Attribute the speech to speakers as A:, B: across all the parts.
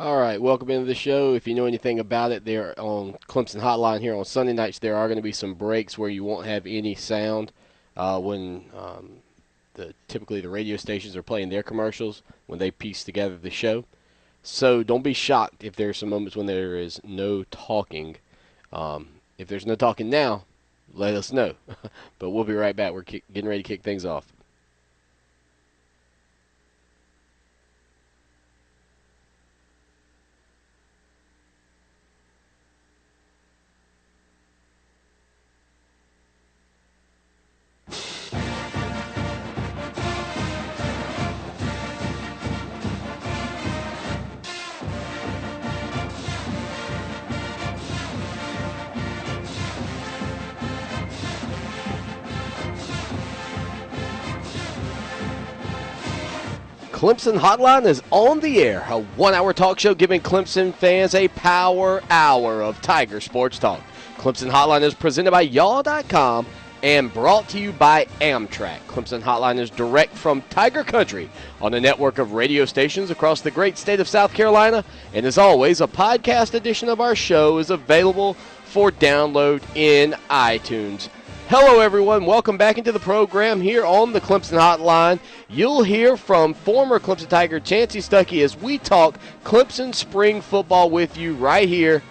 A: All right, welcome into the show. If you know anything about it, they're on Clemson Hotline here on Sunday nights. There are going to be some breaks where you won't have any sound when typically the radio stations are playing their commercials when they piece together the show. So don't be shocked if there are some moments when there is no talking. If there's no talking now, let us know. But we'll be right back. We're getting ready to kick things off. Clemson Hotline is on the air, a one-hour talk show giving Clemson fans a power hour of Tiger sports talk. Clemson Hotline is presented by y'all.com and brought to you by Amtrak. Clemson Hotline is direct from Tiger Country on a network of radio stations across the great state of South Carolina. And as always, a podcast edition of our show is available for download in iTunes. Hello, everyone. Welcome back into the program here on the Clemson Hotline. You'll hear from former Clemson Tiger Chansi Stuckey as we talk Clemson spring football with you right here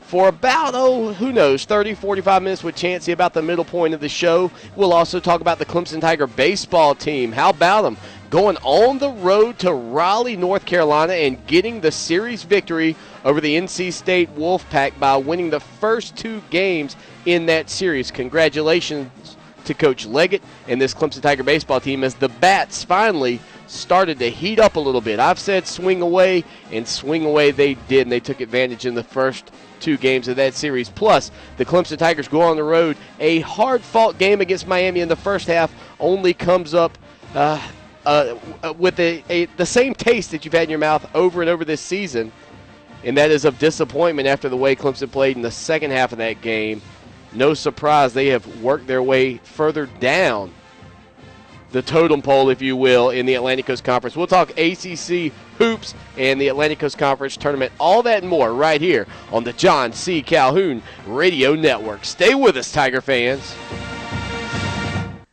A: for about, 30, 45 minutes with Chansi, about the middle point of the show. We'll also talk about the Clemson Tiger baseball team. How about them going on the road to Raleigh, North Carolina, and getting the series victory over the NC State Wolfpack by winning the first two games in that series. Congratulations to Coach Leggett and this Clemson Tiger baseball team as the bats finally started to heat up a little bit. I've said swing away, and swing away they did, and they took advantage in the first two games of that series. Plus, the Clemson Tigers go on the road. A hard-fought game against Miami in the first half only comes up with the same taste that you've had in your mouth over and over this season, and that is of disappointment after the way Clemson played in the second half of that game. No surprise, they have worked their way further down the totem pole, if you will, in the Atlantic Coast Conference. We'll talk ACC hoops and the Atlantic Coast Conference tournament, all that and more right here on the John C. Calhoun Radio Network. Stay with us, Tiger fans.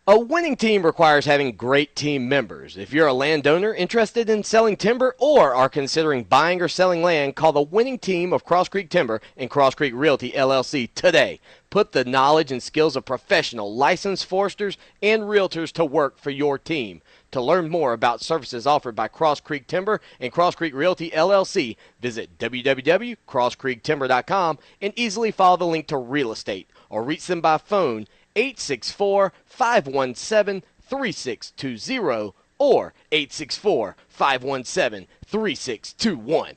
A: A winning team requires having great team members. If you're a landowner interested in selling timber or are considering buying or selling land, call the winning team of Cross Creek Timber and Cross Creek Realty, LLC today. Put the knowledge and skills of professional licensed foresters and realtors to work for your team. To learn more about services offered by Cross Creek Timber and Cross Creek Realty, LLC, visit www.crosscreektimber.com and easily follow the link to real estate or reach them by phone 864-517-3620 or 864-517-3621.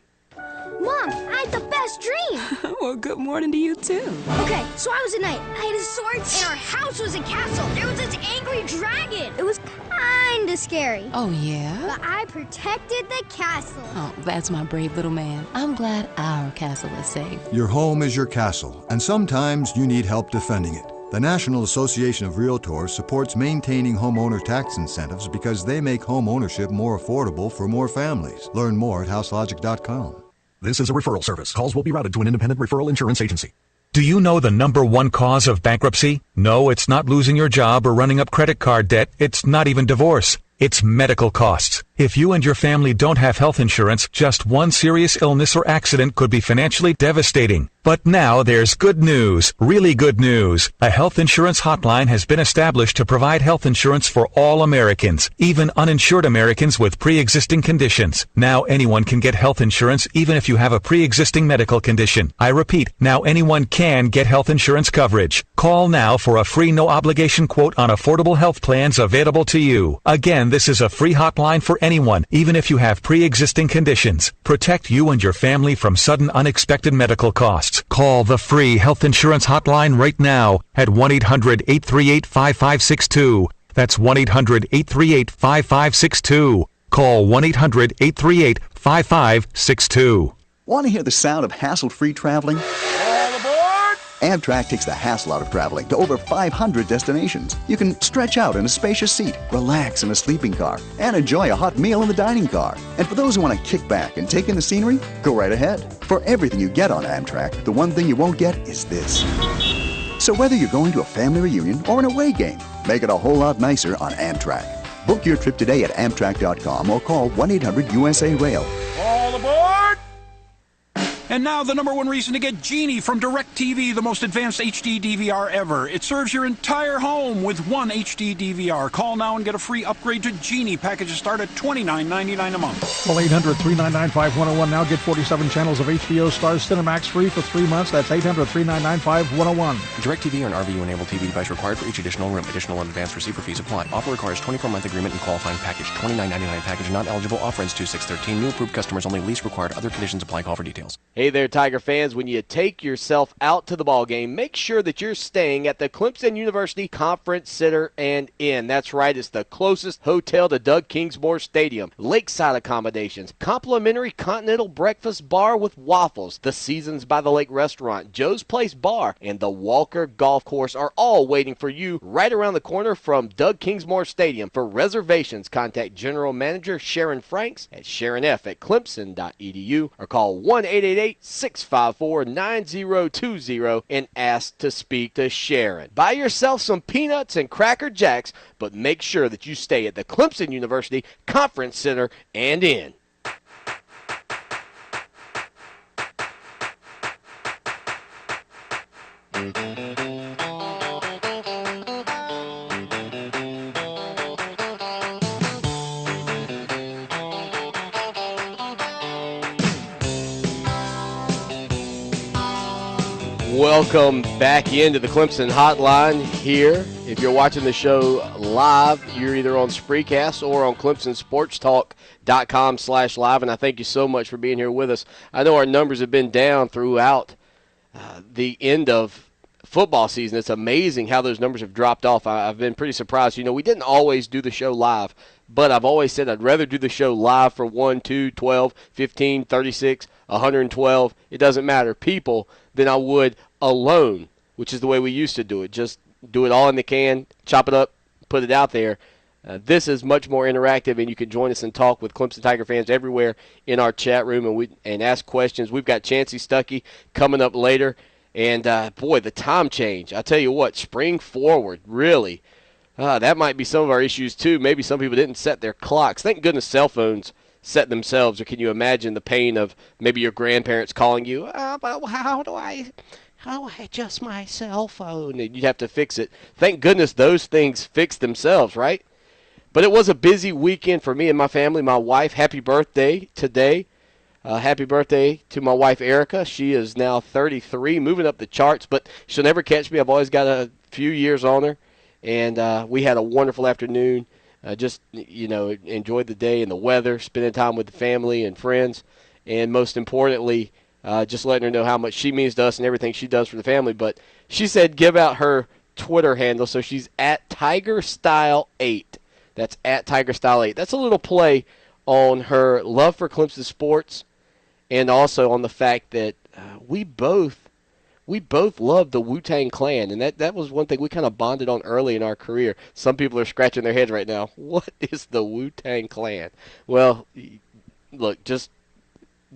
B: Mom, I had the best dream.
C: Well, good morning to you, too.
B: Okay, so I was a knight. I had a sword, and our house was a castle. There was this angry dragon. It was kind of scary.
C: Oh, yeah?
B: But I protected the castle.
C: Oh, that's my brave little man. I'm glad our castle is safe.
D: Your home is your castle, and sometimes you need help defending it. The National Association of Realtors supports maintaining homeowner tax incentives because they make home ownership more affordable for more families. Learn more at houselogic.com.
E: This is a referral service. Calls will be routed to an independent referral insurance agency.
F: Do you know the number one cause of bankruptcy? No, it's not losing your job or running up credit card debt. It's not even divorce. It's medical costs. If you and your family don't have health insurance, just one serious illness or accident could be financially devastating. But now there's good news, really good news. A health insurance hotline has been established to provide health insurance for all Americans, even uninsured Americans with pre-existing conditions. Now anyone can get health insurance even if you have a pre-existing medical condition. I repeat, now anyone can get health insurance coverage. Call now for a free no-obligation quote on affordable health plans available to you. Again, this is a free hotline for anyone, even if you have pre-existing conditions. Protect you and your family from sudden unexpected medical costs. Call the free health insurance hotline right now at 1-800-838-5562. That's 1-800-838-5562. Call 1-800-838-5562.
G: Want to hear the sound of hassle-free traveling?
H: All aboard!
G: Amtrak takes the hassle out of traveling to over 500 destinations. You can stretch out in a spacious seat, relax in a sleeping car, and enjoy a hot meal in the dining car. And for those who want to kick back and take in the scenery, go right ahead. For everything you get on Amtrak, the one thing you won't get is this. So whether you're going to a family reunion or an away game, make it a whole lot nicer on Amtrak. Book your trip today at Amtrak.com or call 1-800-USA-RAIL.
H: All aboard! And now the number one reason to get Genie from DirecTV, the most advanced HD DVR ever. It serves your entire home with one HD DVR. Call now and get a free upgrade to Genie. Packages start at $29.99 a month.
I: Call 800-399-5101. Now get 47 channels of HBO Stars Cinemax free for 3 months. That's 800-399-5101.
J: DirecTV or an RVU-enabled TV device required for each additional room. Additional and advanced receiver fees apply. Offer requires 24-month agreement and qualifying package. $29.99 package not eligible. Offer ends 2/6/13. New approved customers only. Lease required. Other conditions apply. Call for details.
A: Hey there, Tiger fans. When you take yourself out to the ball game, make sure that you're staying at the Clemson University Conference Center and Inn. That's right, it's the closest hotel to Doug Kingsmore Stadium. Lakeside accommodations, complimentary continental breakfast bar with waffles, the Seasons by the Lake restaurant, Joe's Place Bar, and the Walker Golf Course are all waiting for you right around the corner from Doug Kingsmore Stadium. For reservations, contact General Manager Sharon Franks at sharonf@clemson.edu or call 1-888-654-9020 and ask to speak to Sharon. Buy yourself some peanuts and Cracker Jacks, but make sure that you stay at the Clemson University Conference Center and Inn. Welcome back into the Clemson Hotline here. If you're watching the show live, you're either on Spreecast or on ClemsonSportsTalk.com/live, and I thank you so much for being here with us. I know our numbers have been down throughout the end of football season. It's amazing how those numbers have dropped off. I've been pretty surprised. You know, we didn't always do the show live, but I've always said I'd rather do the show live for 1, 2, 12, 15, 36, 112. It doesn't matter, people, than I would alone, which is the way we used to do it. Just do it all in the can, chop it up, put it out there. This is much more interactive, and you can join us and talk with Clemson Tiger fans everywhere in our chat room and ask questions. We've got Chansi Stuckey coming up later. And, boy, the time change. I tell you what, spring forward, really. That might be some of our issues, too. Maybe some people didn't set their clocks. Thank goodness cell phones set themselves. Or can you imagine the pain of maybe your grandparents calling you, but how do I adjust my cell phone? And you'd have to fix it. Thank goodness those things fix themselves, right? But it was a busy weekend for me and my family. My wife, happy birthday today. Happy birthday to my wife, Erica. She is now 33, moving up the charts, but she'll never catch me. I've always got a few years on her. And we had a wonderful afternoon. Just, enjoyed the day and the weather, spending time with the family and friends. And most importantly, just letting her know how much she means to us and everything she does for the family. But she said give out her Twitter handle. So she's at TigerStyle8. That's at TigerStyle8. That's a little play on her love for Clemson sports and also on the fact that we both love the Wu-Tang Clan. And that was one thing we kind of bonded on early in our career. Some people are scratching their heads right now. What is the Wu-Tang Clan? Well, look, just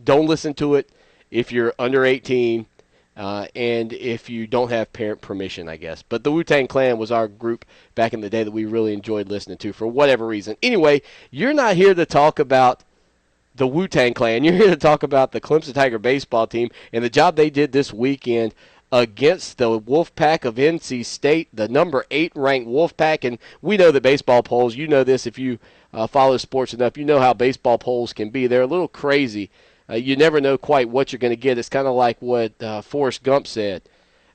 A: don't listen to it if you're under 18 and if you don't have parent permission, I guess. But the Wu-Tang Clan was our group back in the day that we really enjoyed listening to for whatever reason. Anyway, you're not here to talk about the Wu-Tang Clan. You're here to talk about the Clemson Tiger baseball team and the job they did this weekend against the Wolfpack of NC State, the number 8 ranked Wolfpack. And we know that baseball polls, you know this if you follow sports enough, you know how baseball polls can be. They're a little crazy. You never know quite what you're going to get. It's kind of like what Forrest Gump said.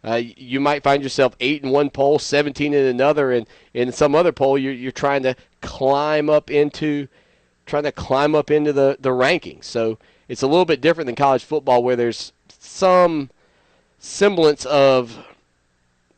A: You might find yourself 8 in one poll, 17 in another, and in some other poll you're trying to climb up into the rankings. So it's a little bit different than college football where there's some semblance of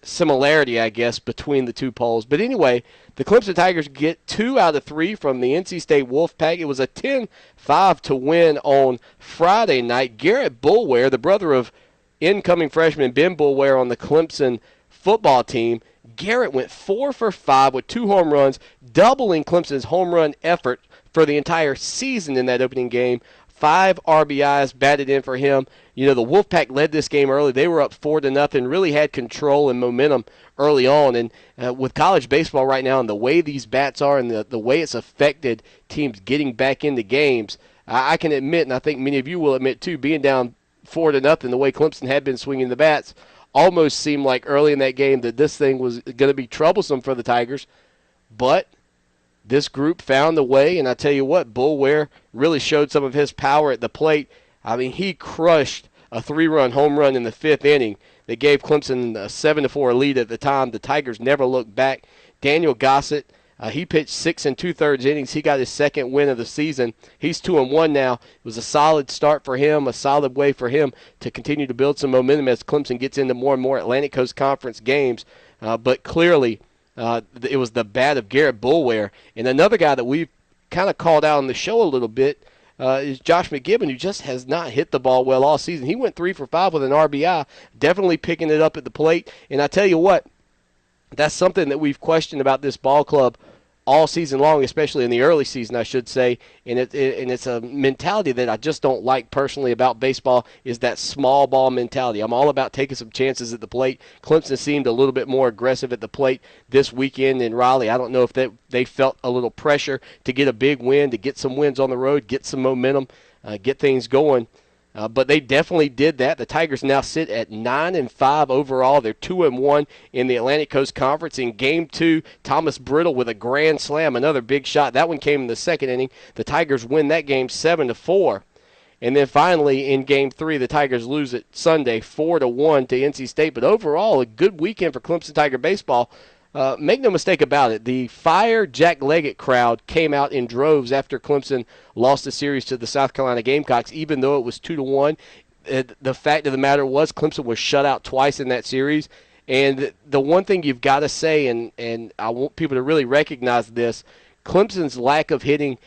A: similarity, I guess, between the two polls. But anyway, the Clemson Tigers get 2 out of 3 from the NC State Wolfpack. It was a 10-5 to win on Friday night. Garrett Bulware, the brother of incoming freshman Ben Boulware on the Clemson football team. Garrett went 4 for 5 with 2 home runs, doubling Clemson's home run effort for the entire season in that opening game. 5 RBIs batted in for him. You know, the Wolfpack led this game early. They were up 4-0, really had control and momentum early on. And with college baseball right now and the way these bats are and the way it's affected teams getting back into games, I can admit, and I think many of you will admit too, being down 4-0, the way Clemson had been swinging the bats, almost seemed like early in that game that this thing was going to be troublesome for the Tigers. But this group found a way, and I tell you what, Boulware really showed some of his power at the plate. I mean, he crushed a 3-run home run in the 5th inning that gave Clemson a 7-4 lead at the time. The Tigers never looked back. Daniel Gossett, he pitched 6 2/3 innings. He got his 2nd win of the season. He's 2-1 now. It was a solid start for him, a solid way for him to continue to build some momentum as Clemson gets into more and more Atlantic Coast Conference games. But clearly, it was the bat of Garrett Boulware. And another guy that we've kind of called out on the show a little bit is Josh McGibbon, who just has not hit the ball well all season. He went 3 for 5 with an RBI, definitely picking it up at the plate. And I tell you what, that's something that we've questioned about this ball club all season long, especially in the early season, I should say. And it's a mentality that I just don't like personally about baseball, is that small ball mentality. I'm all about taking some chances at the plate. Clemson seemed a little bit more aggressive at the plate this weekend in Raleigh. I don't know if they felt a little pressure to get a big win, to get some wins on the road, get some momentum, get things going. But they definitely did that. The Tigers now sit at 9-5 overall. They're 2-1 in the Atlantic Coast Conference. In Game 2, Thomas Brittle with a grand slam, another big shot. That one came in the 2nd inning. The Tigers win that game 7-4. And then finally in Game 3, the Tigers lose it Sunday 4-1 to NC State. But overall, a good weekend for Clemson Tiger baseball. Make no mistake about it, the Fire Jack Leggett crowd came out in droves after Clemson lost the series to the South Carolina Gamecocks, even though it was 2-1. The fact of the matter was Clemson was shut out twice in that series. And the one thing you've got to say, and I want people to really recognize this, Clemson's lack of hitting,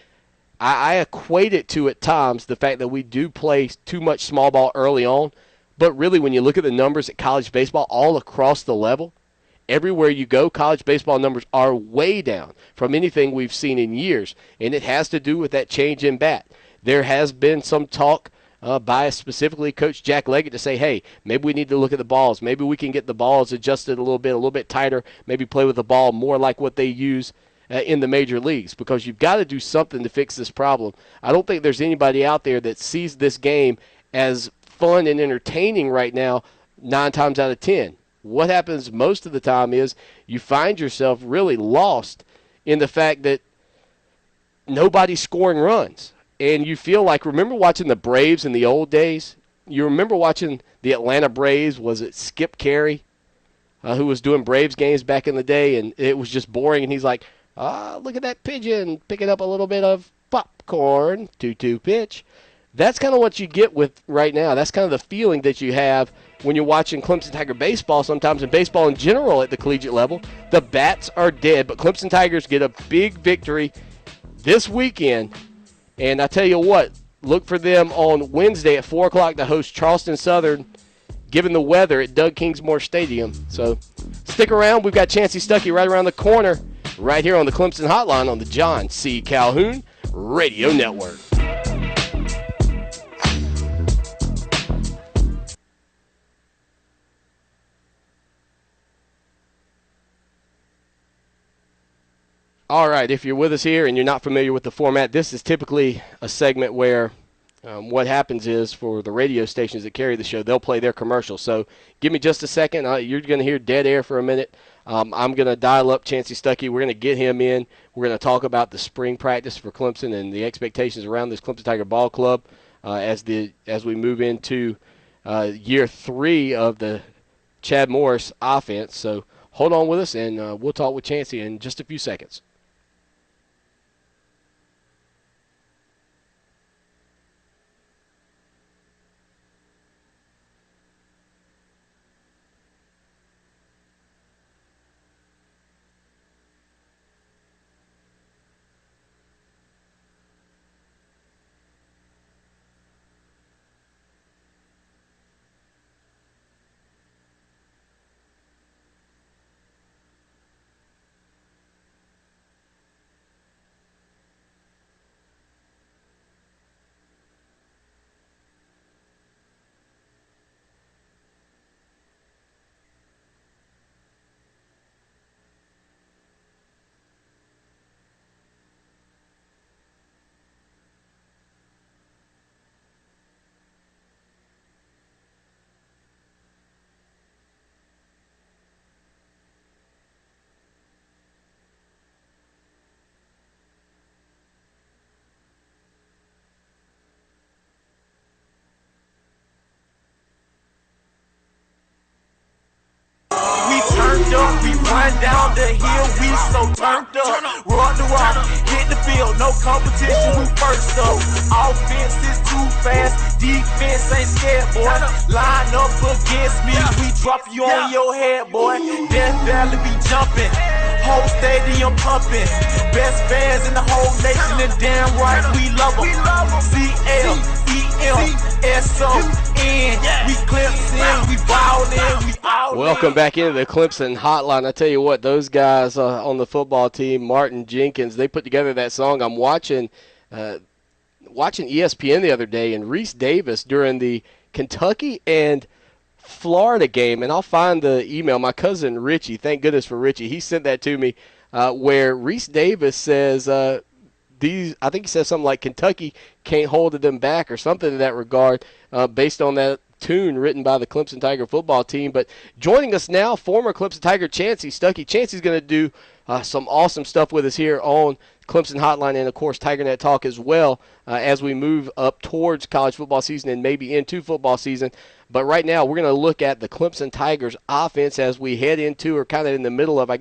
A: I equate it to at times the fact that we do play too much small ball early on. But really, when you look at the numbers at college baseball all across the level, everywhere you go, college baseball numbers are way down from anything we've seen in years, and it has to do with that change in bat. There has been some talk by specifically Coach Jack Leggett to say, hey, maybe we need to look at the balls. Maybe we can get the balls adjusted a little bit tighter, maybe play with the ball more like what they use in the major leagues, because you've got to do something to fix this problem. I don't think there's anybody out there that sees this game as fun and entertaining right now 9 times out of 10. What happens most of the time is you find yourself really lost in the fact that nobody's scoring runs. And you feel like, remember watching the Braves in the old days? You remember watching the Atlanta Braves, was it Skip Carey, who was doing Braves games back in the day, and it was just boring, and he's like, look at that pigeon picking up a little bit of popcorn, 2-2 pitch. That's kind of what you get with right now. That's kind of the feeling that you have when you're watching Clemson Tiger baseball sometimes, and baseball in general at the collegiate level. The bats are dead, but Clemson Tigers get a big victory this weekend. And I tell you what, look for them on Wednesday at 4 o'clock to host Charleston Southern, given the weather at Doug Kingsmore Stadium. So stick around. We've got Chansi Stuckey right around the corner, right here on the Clemson Hotline on the John C. Calhoun Radio Network. All right, if you're with us here and you're not familiar with the format, this is typically a segment where what happens is for the radio stations that carry the show, they'll play their commercials. So give me just a second. You're going to hear dead air for a minute. I'm going to dial up Chansi Stuckey. We're going to get him in. We're going to talk about the spring practice for Clemson and the expectations around this Clemson Tiger Ball Club as we move into year 3 of the Chad Morris offense. So hold on with us, and we'll talk with Chansi in just a few seconds.
K: run down the hill, we so turned up. Rock the rock, hit the field, no competition, who first up. Offense is too fast, defense ain't scared, boy. Line up against me, we drop you on your head, boy. Death Valley be jumping, whole stadium pumping. Best fans in the whole nation, and damn right we love them. C-L-E-M-S-O-N, we Clemson, we ballin', we all in.
A: Welcome back into the Clemson Hotline. I tell you what, those guys on the football team, Martin Jenkins, they put together that song. I'm watching ESPN the other day, and Reese Davis during the Kentucky and Florida game, and I'll find the email. My cousin Richie, thank goodness for Richie, he sent that to me, where Reese Davis says, I think he says something like Kentucky can't hold them back or something in that regard, based on that tune written by the Clemson Tiger football team. But joining us now, former Clemson Tiger Chansi Stuckey. Chansi's going to do some awesome stuff with us here on Clemson Hotline and, of course, TigerNet Talk as well as we move up towards college football season and maybe into football season. But right now we're going to look at the Clemson Tigers offense as we head into, or kind of in the middle of, I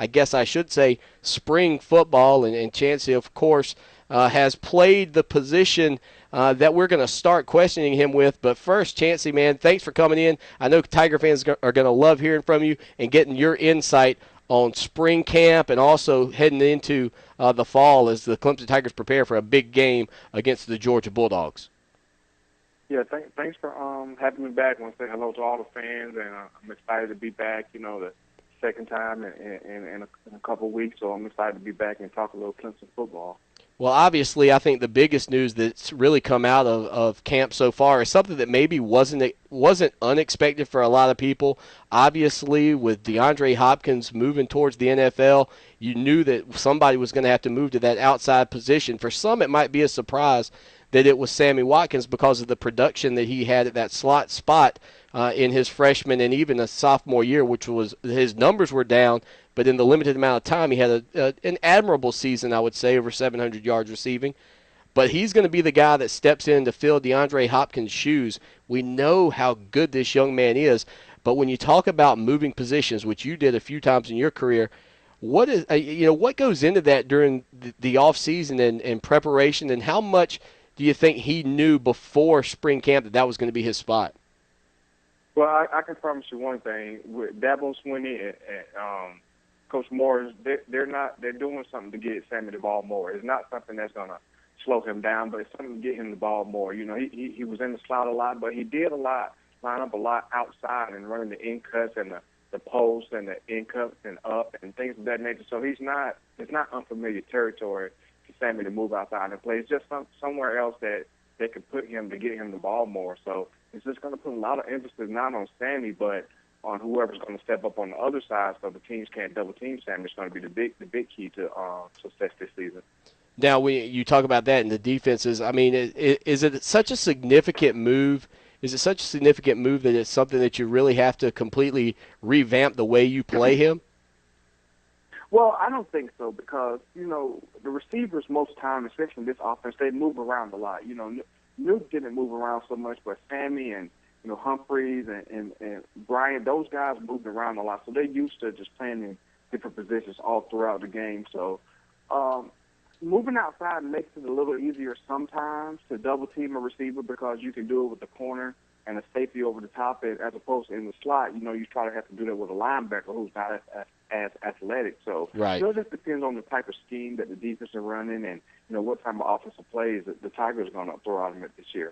A: guess I should say, spring football. And Chansi, of course, has played the position that we're going to start questioning him with. But first, Chansi, man, thanks for coming in. I know Tiger fans are going to love hearing from you and getting your insight on spring camp and also heading into the fall as the Clemson Tigers prepare for a big game against the Georgia Bulldogs.
L: Yeah, thanks for having me back. I want to say hello to all the fans, and I'm excited to be back, the second time in a couple of weeks, so I'm excited to be back and talk a little Clemson football.
A: Well, obviously, I think the biggest news that's really come out of camp so far is something that maybe wasn't unexpected for a lot of people. Obviously, with DeAndre Hopkins moving towards the NFL, you knew that somebody was going to have to move to that outside position. For some, it might be a surprise that it was Sammy Watkins because of the production that he had at that slot spot in his freshman and even a sophomore year, which was his numbers were down, but in the limited amount of time, he had an admirable season, I would say, over 700 yards receiving. But he's going to be the guy that steps in to fill DeAndre Hopkins' shoes. We know how good this young man is, but when you talk about moving positions, which you did a few times in your career, what is what goes into that during the off season and preparation, and how much do you think he knew before spring camp that was going to be his spot?
L: Well, I can promise you one thing: with Dabo Swinney and Coach Morris, they're doing something to get Sammy the ball more. It's not something that's going to slow him down, but it's something to get him the ball more. He was in the slot a lot, but he did line up a lot outside and running the in cuts and the post and the in cuts and up and things of that nature. So it's not unfamiliar territory for Sammy to move outside and play. It's just somewhere else that they could put him to get him the ball more. So it's just going to put a lot of emphasis not on Sammy, but on whoever's going to step up on the other side, so the teams can't double team Sammy. It's going to be the big key to success this season.
A: Now, when you talk about that and the defenses, I mean, is it such a significant move? Is it such a significant move that it's something that you really have to completely revamp the way you play him?
L: Well, I don't think so because, the receivers most time, especially in this offense, they move around a lot. Nuke didn't move around so much, but Sammy and Humphreys and Bryant, those guys moved around a lot. So they're used to just playing in different positions all throughout the game. So moving outside makes it a little easier sometimes to double team a receiver because you can do it with the corner and a safety over the top as opposed to in the slot. You try to have to do that with a linebacker who's not as athletic. So
A: right.
L: It just depends on the type of scheme that the defense are running and, what type of offensive plays that the Tigers are going to throw out of it this year.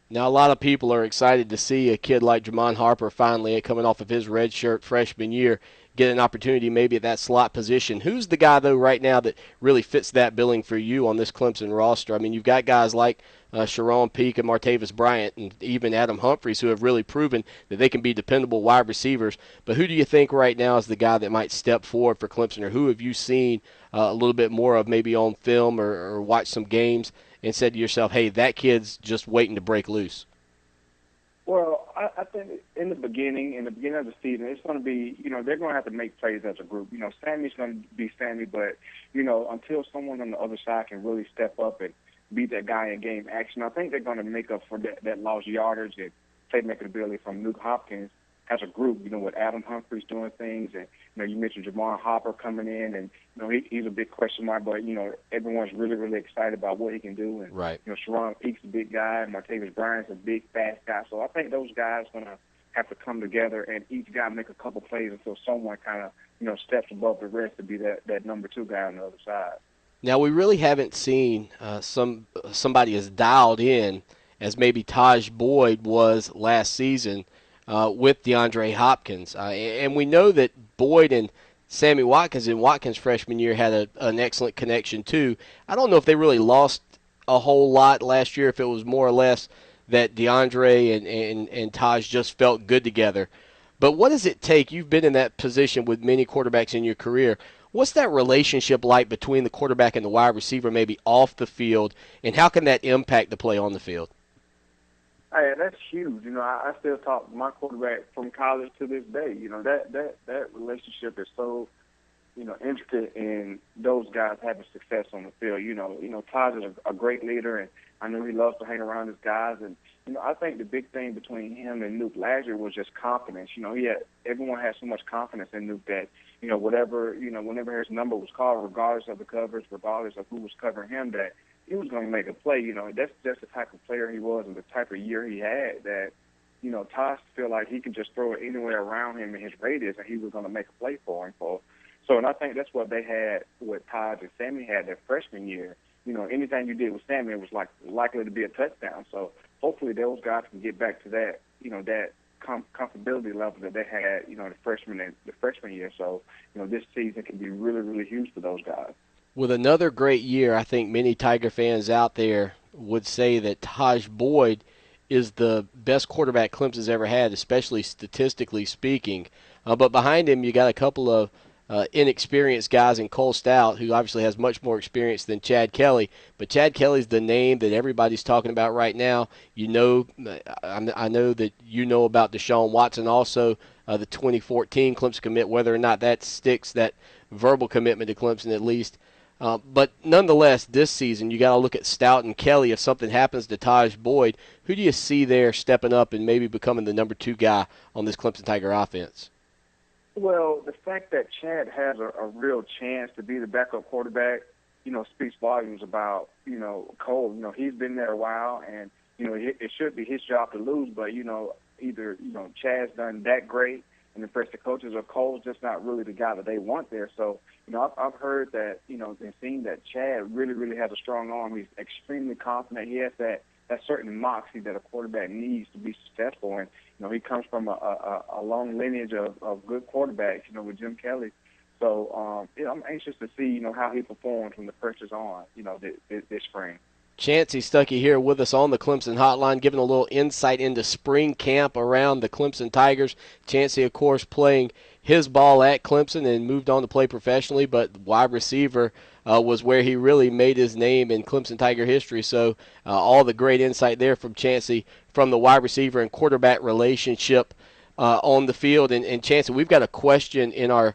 A: Now, a lot of people are excited to see a kid like Jamon Harper finally coming off of his redshirt freshman year get an opportunity maybe at that slot position. Who's the guy, though, right now that really fits that billing for you on this Clemson roster? I mean, you've got guys like Sharon Peake and Martavis Bryant and even Adam Humphreys who have really proven that they can be dependable wide receivers. But who do you think right now is the guy that might step forward for Clemson, or who have you seen a little bit more of maybe on film or watched some games and said to yourself, hey, that kid's just waiting to break loose?
L: Well, I think in the beginning of the season, it's going to be, they're going to have to make plays as a group. Sammy's going to be Sammy, but, until someone on the other side can really step up and be that guy in game action, I think they're going to make up for that lost yardage and playmaking ability from Luke Hopkins as a group, with Adam Humphries doing things, and you mentioned Jamar Hopper coming in, and he's a big question mark, but everyone's really, really excited about what he can do, and
A: right.
L: Sharon Peake's a big guy, and Martavis Bryant's a big, fast guy, so I think those guys gonna have to come together, and each guy make a couple plays until someone kind of steps above the rest to be that number 2 guy on the other side.
A: Now, we really haven't seen somebody as dialed in as maybe Taj Boyd was last season with DeAndre Hopkins. And we know that Boyd and Sammy Watkins in Watkins' freshman year had an excellent connection too. I don't know if they really lost a whole lot last year, if it was more or less that DeAndre and Taj just felt good together. But what does it take? You've been in that position with many quarterbacks in your career. What's that relationship like between the quarterback and the wide receiver, maybe off the field, and how can that impact the play on the field?
L: Hey, that's huge. I still talk to my quarterback from college to this day. That relationship is so, intricate in those guys having success on the field. Taj is a great leader, and I know he loves to hang around his guys. And I think the big thing between him and Nuke last year was just confidence. Everyone had so much confidence in Nuke that whenever his number was called, regardless of the coverage, regardless of who was covering him, that he was going to make a play. That's just the type of player he was and the type of year he had that, Taj feel like he could just throw it anywhere around him in his radius and he was going to make a play for him. So, and I think that's what they had, what Taj and Sammy had their freshman year. Anything you did with Sammy, it was likely to be a touchdown. So hopefully those guys can get back to that, that comfortability level that they had, the freshman year. So, this season can be really, really huge for those guys.
A: With another great year, I think many Tiger fans out there would say that Taj Boyd is the best quarterback Clemson's ever had, especially statistically speaking. But behind him, you got a couple of inexperienced guys in Cole Stout, who obviously has much more experience than Chad Kelly. But Chad Kelly's the name that everybody's talking about right now. I know that you know about Deshaun Watson also, the 2014 Clemson commit, whether or not that sticks, that verbal commitment to Clemson at least. But nonetheless, this season, you got to look at Stout and Kelly. If something happens to Taj Boyd, who do you see there stepping up and maybe becoming the number 2 guy on this Clemson Tiger offense?
L: Well, the fact that Chad has a real chance to be the backup quarterback, speaks volumes about, Cole. He's been there a while, and, it should be his job to lose, but, either, Chad's done that great and impressed the coaches, or Cole's just not really the guy that they want there. So, I've heard that, and seen that Chad really, really has a strong arm. He's extremely confident. He has that certain moxie that a quarterback needs to be successful. And, he comes from a long lineage of good quarterbacks, with Jim Kelly. So, I'm anxious to see, how he performs when the pressure's on, this spring.
A: Chansi Stuckey here with us on the Clemson Hotline, giving a little insight into spring camp around the Clemson Tigers. Chansi, of course, playing his ball at Clemson and moved on to play professionally, but wide receiver was where he really made his name in Clemson Tiger history. So all the great insight there from Chansi from the wide receiver and quarterback relationship on the field. And Chansi, we've got a question in our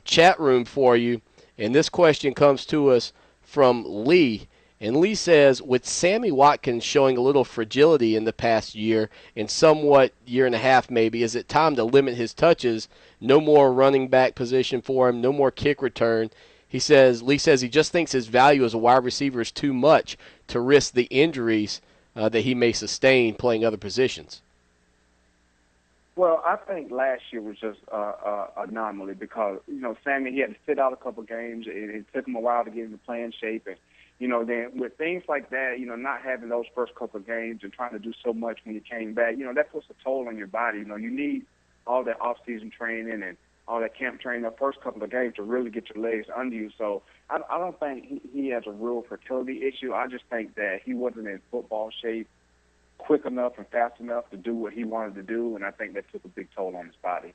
A: chat room for you, and this question comes to us from Lee. And Lee says, with Sammy Watkins showing a little fragility in the past year and somewhat year and a half maybe, is it time to limit his touches? No more running back position for him, no more kick return. Lee says he just thinks his value as a wide receiver is too much to risk the injuries that he may sustain playing other positions.
L: Well, I think last year was just an anomaly because, Sammy, he had to sit out a couple games. It took him a while to get into playing shape. And, then with things like that, not having those first couple of games and trying to do so much when you came back, that puts a toll on your body. You need all that off-season training and all that camp training, the first couple of games to really get your legs under you. So I don't think he has a real fertility issue. I just think that he wasn't in football shape quick enough and fast enough to do what he wanted to do, and I think that took a big toll on his body.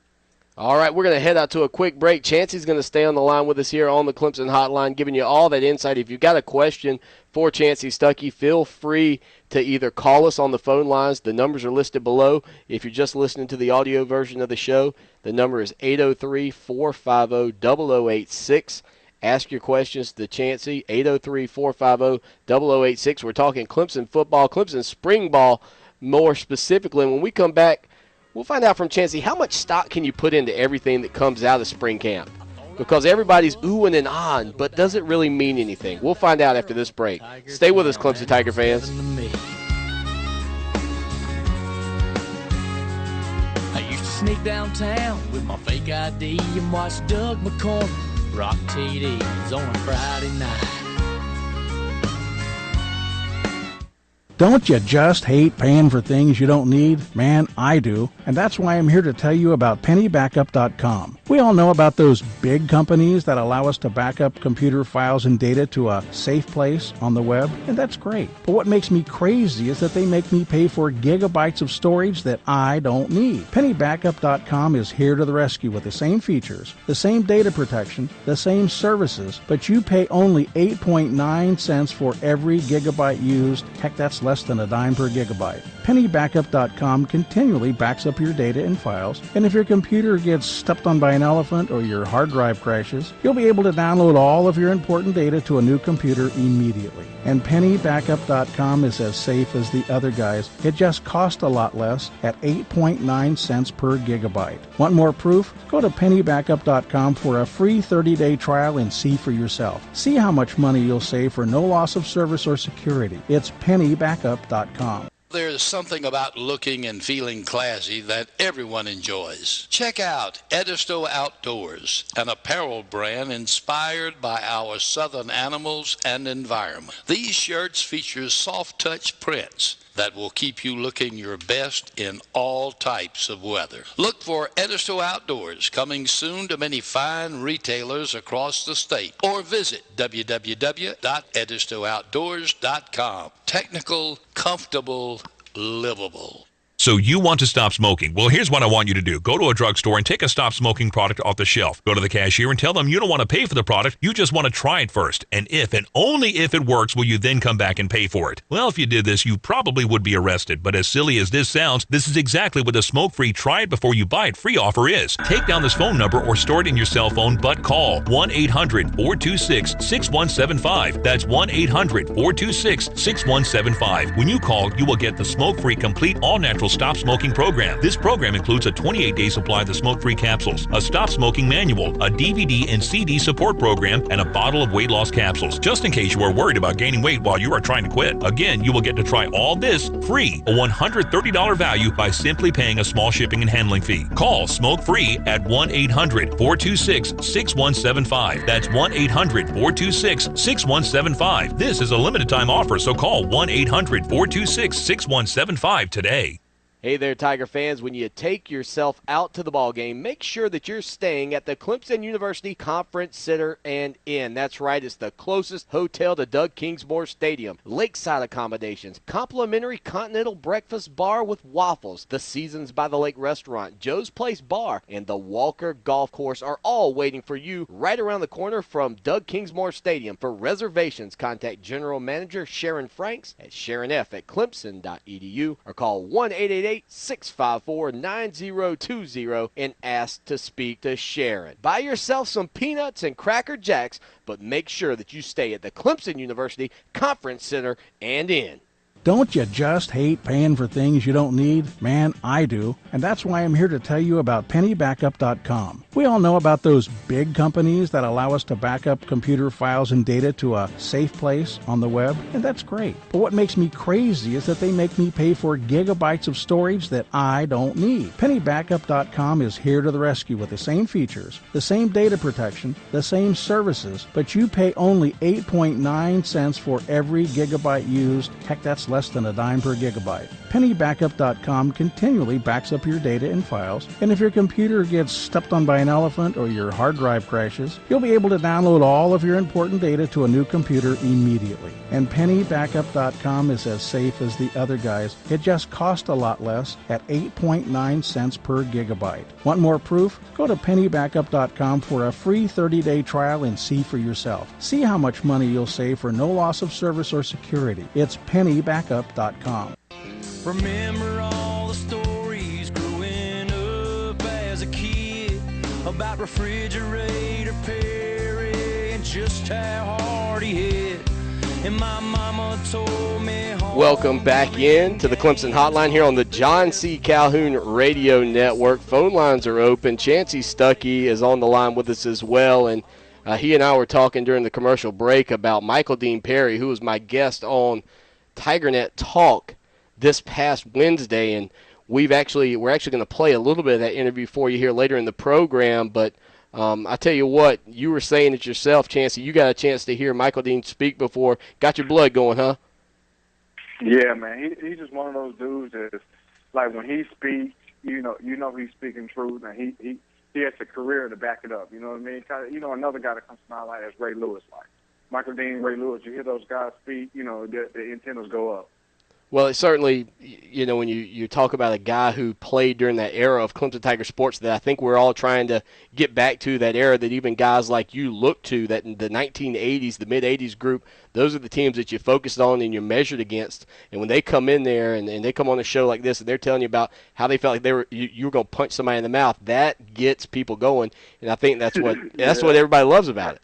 A: All right, we're going to head out to a quick break. Chansi's going to stay on the line with us here on the Clemson Hotline, giving you all that insight. If you've got a question for Chansi Stuckey, feel free to either call us on the phone lines. The numbers are listed below. If you're just listening to the audio version of the show, the number is 803-450-0086. Ask your questions to Chansi, 803-450-0086. We're talking Clemson football, Clemson spring ball more specifically. When we come back, We'll find out from Chansi how much stock can you put into everything that comes out of spring camp. Because everybody's oohing and ahhing, but does it really mean anything? We'll find out after this break. Stay with us, Clemson Tiger fans.
M: I used to sneak downtown with my fake ID and watch Doug McCormick rock TDs on a Friday night.
I: Don't you just hate paying for things you don't need? Man, I do. And that's why I'm here to tell you about PennyBackup.com. We all know about those big companies that allow us to back up computer files and data to a safe place on the web, and that's great. But what makes me crazy is that they make me pay for gigabytes of storage that I don't need. PennyBackup.com is here to the rescue with the same features, the same data protection, the same services, but you pay only 8.9 cents for every gigabyte used. Heck, that's less than a dime per gigabyte. PennyBackup.com continually backs up your data and files, and if your computer gets stepped on by an elephant or your hard drive crashes, you'll be able to download all of your important data to a new computer immediately. And PennyBackup.com is as safe as the other guys. It just costs a lot less at 8.9 cents per gigabyte. Want more proof? Go to PennyBackup.com for a free 30-day trial and see for yourself. See how much money you'll save for no loss of service or security. It's PennyBackup.com.
N: There's something about looking and feeling classy that everyone enjoys. Check out Edisto Outdoors, an apparel brand inspired by our southern animals and environment. These shirts feature soft-touch prints that will keep you looking your best in all types of weather. Look for Edisto Outdoors coming soon to many fine retailers across the state, or visit www.edistooutdoors.com. Technical, comfortable, livable.
O: So you want to stop smoking? Well, here's what I want you to do. Go to a drugstore and take a stop smoking product off the shelf. Go to the cashier and tell them you don't want to pay for the product. You just want to try it first. And if and only if it works, will you then come back and pay for it? Well, if you did this, you probably would be arrested. But as silly as this sounds, this is exactly what the smoke-free try it before you buy it free offer is. Take down this phone number or store it in your cell phone, but call 1-800-426-6175. That's 1-800-426-6175. When you call, you will get the smoke-free complete all-natural stop smoking program. This program includes a 28-day supply of the smoke-free capsules, a stop smoking manual, a DVD and CD support program, and a bottle of weight loss capsules, just in case you are worried about gaining weight while you are trying to quit. Again, you will get to try all this free, a $130 value by simply paying a small shipping and handling fee. Call Smoke Free at 1-800-426-6175. That's 1-800-426-6175. This is a limited time offer, so call 1-800-426-6175 today.
A: Hey there, Tiger fans. When you take yourself out to the ball game, make sure that you're staying at the Clemson University Conference Center and Inn. That's right, it's the closest hotel to Doug Kingsmore Stadium. Lakeside accommodations, complimentary continental breakfast bar with waffles, the Seasons by the Lake restaurant, Joe's Place Bar, and the Walker Golf Course are all waiting for you right around the corner from Doug Kingsmore Stadium. For reservations, contact General Manager Sharon Franks at sharonf@clemson.edu or call 1-888-654-9020 and ask to speak to Sharon. Buy yourself some peanuts and Cracker Jacks, but make sure that you stay at the Clemson University Conference Center and Inn.
I: Don't you just hate paying for things you don't need? Man, I do. And that's why I'm here to tell you about PennyBackup.com. We all know about those big companies that allow us to back up computer files and data to a safe place on the web, and that's great. But what makes me crazy is that they make me pay for gigabytes of storage that I don't need. PennyBackup.com is here to the rescue with the same features, the same data protection, the same services, but you pay only 8.9 cents for every gigabyte used. Heck, that's less than a dime per gigabyte. PennyBackup.com continually backs up your data and files, and if your computer gets stepped on by an elephant or your hard drive crashes, you'll be able to download all of your important data to a new computer immediately. And PennyBackup.com is as safe as the other guys. It just costs a lot less at 8.9 cents per gigabyte. Want more proof? Go to PennyBackup.com for a free 30-day trial and see for yourself. See how much money you'll save for no loss of service or security. It's PennyBackup.com.
M: Remember all the stories growing up as a kid about Refrigerator Perry and just how hard he hit. And my mama told me
A: Welcome back in to the Clemson Hotline here on the John C. Calhoun Radio Network. Phone lines are open. Chansi Stuckey is on the line with us as well, and he and I were talking during the commercial break about Michael Dean Perry, who was my guest on TigerNet Talk this past Wednesday, and we're actually going to play a little bit of that interview for you here later in the program. But I tell you what, you were saying it yourself, Chansi. You got a chance to hear Michael Dean speak before. Got your blood going, huh?
L: Yeah, man, he's just one of those dudes that's like when he speaks, you know he's speaking truth, and he has a career to back it up. You know what I mean? Kinda, another guy that comes to my life is Ray Lewis. Like Michael Dean, Ray Lewis. You hear those guys speak, the antennas go up.
A: Well, it certainly, when you talk about a guy who played during that era of Clemson Tiger sports that I think we're all trying to get back to, that era that even guys like you look to, that in the 1980s, the mid-80s group, those are the teams that you focused on and you're measured against. And when they come in there and they come on a show like this and they're telling you about how they felt like you were going to punch somebody in the mouth, that gets people going. And I think that's what what everybody loves about it.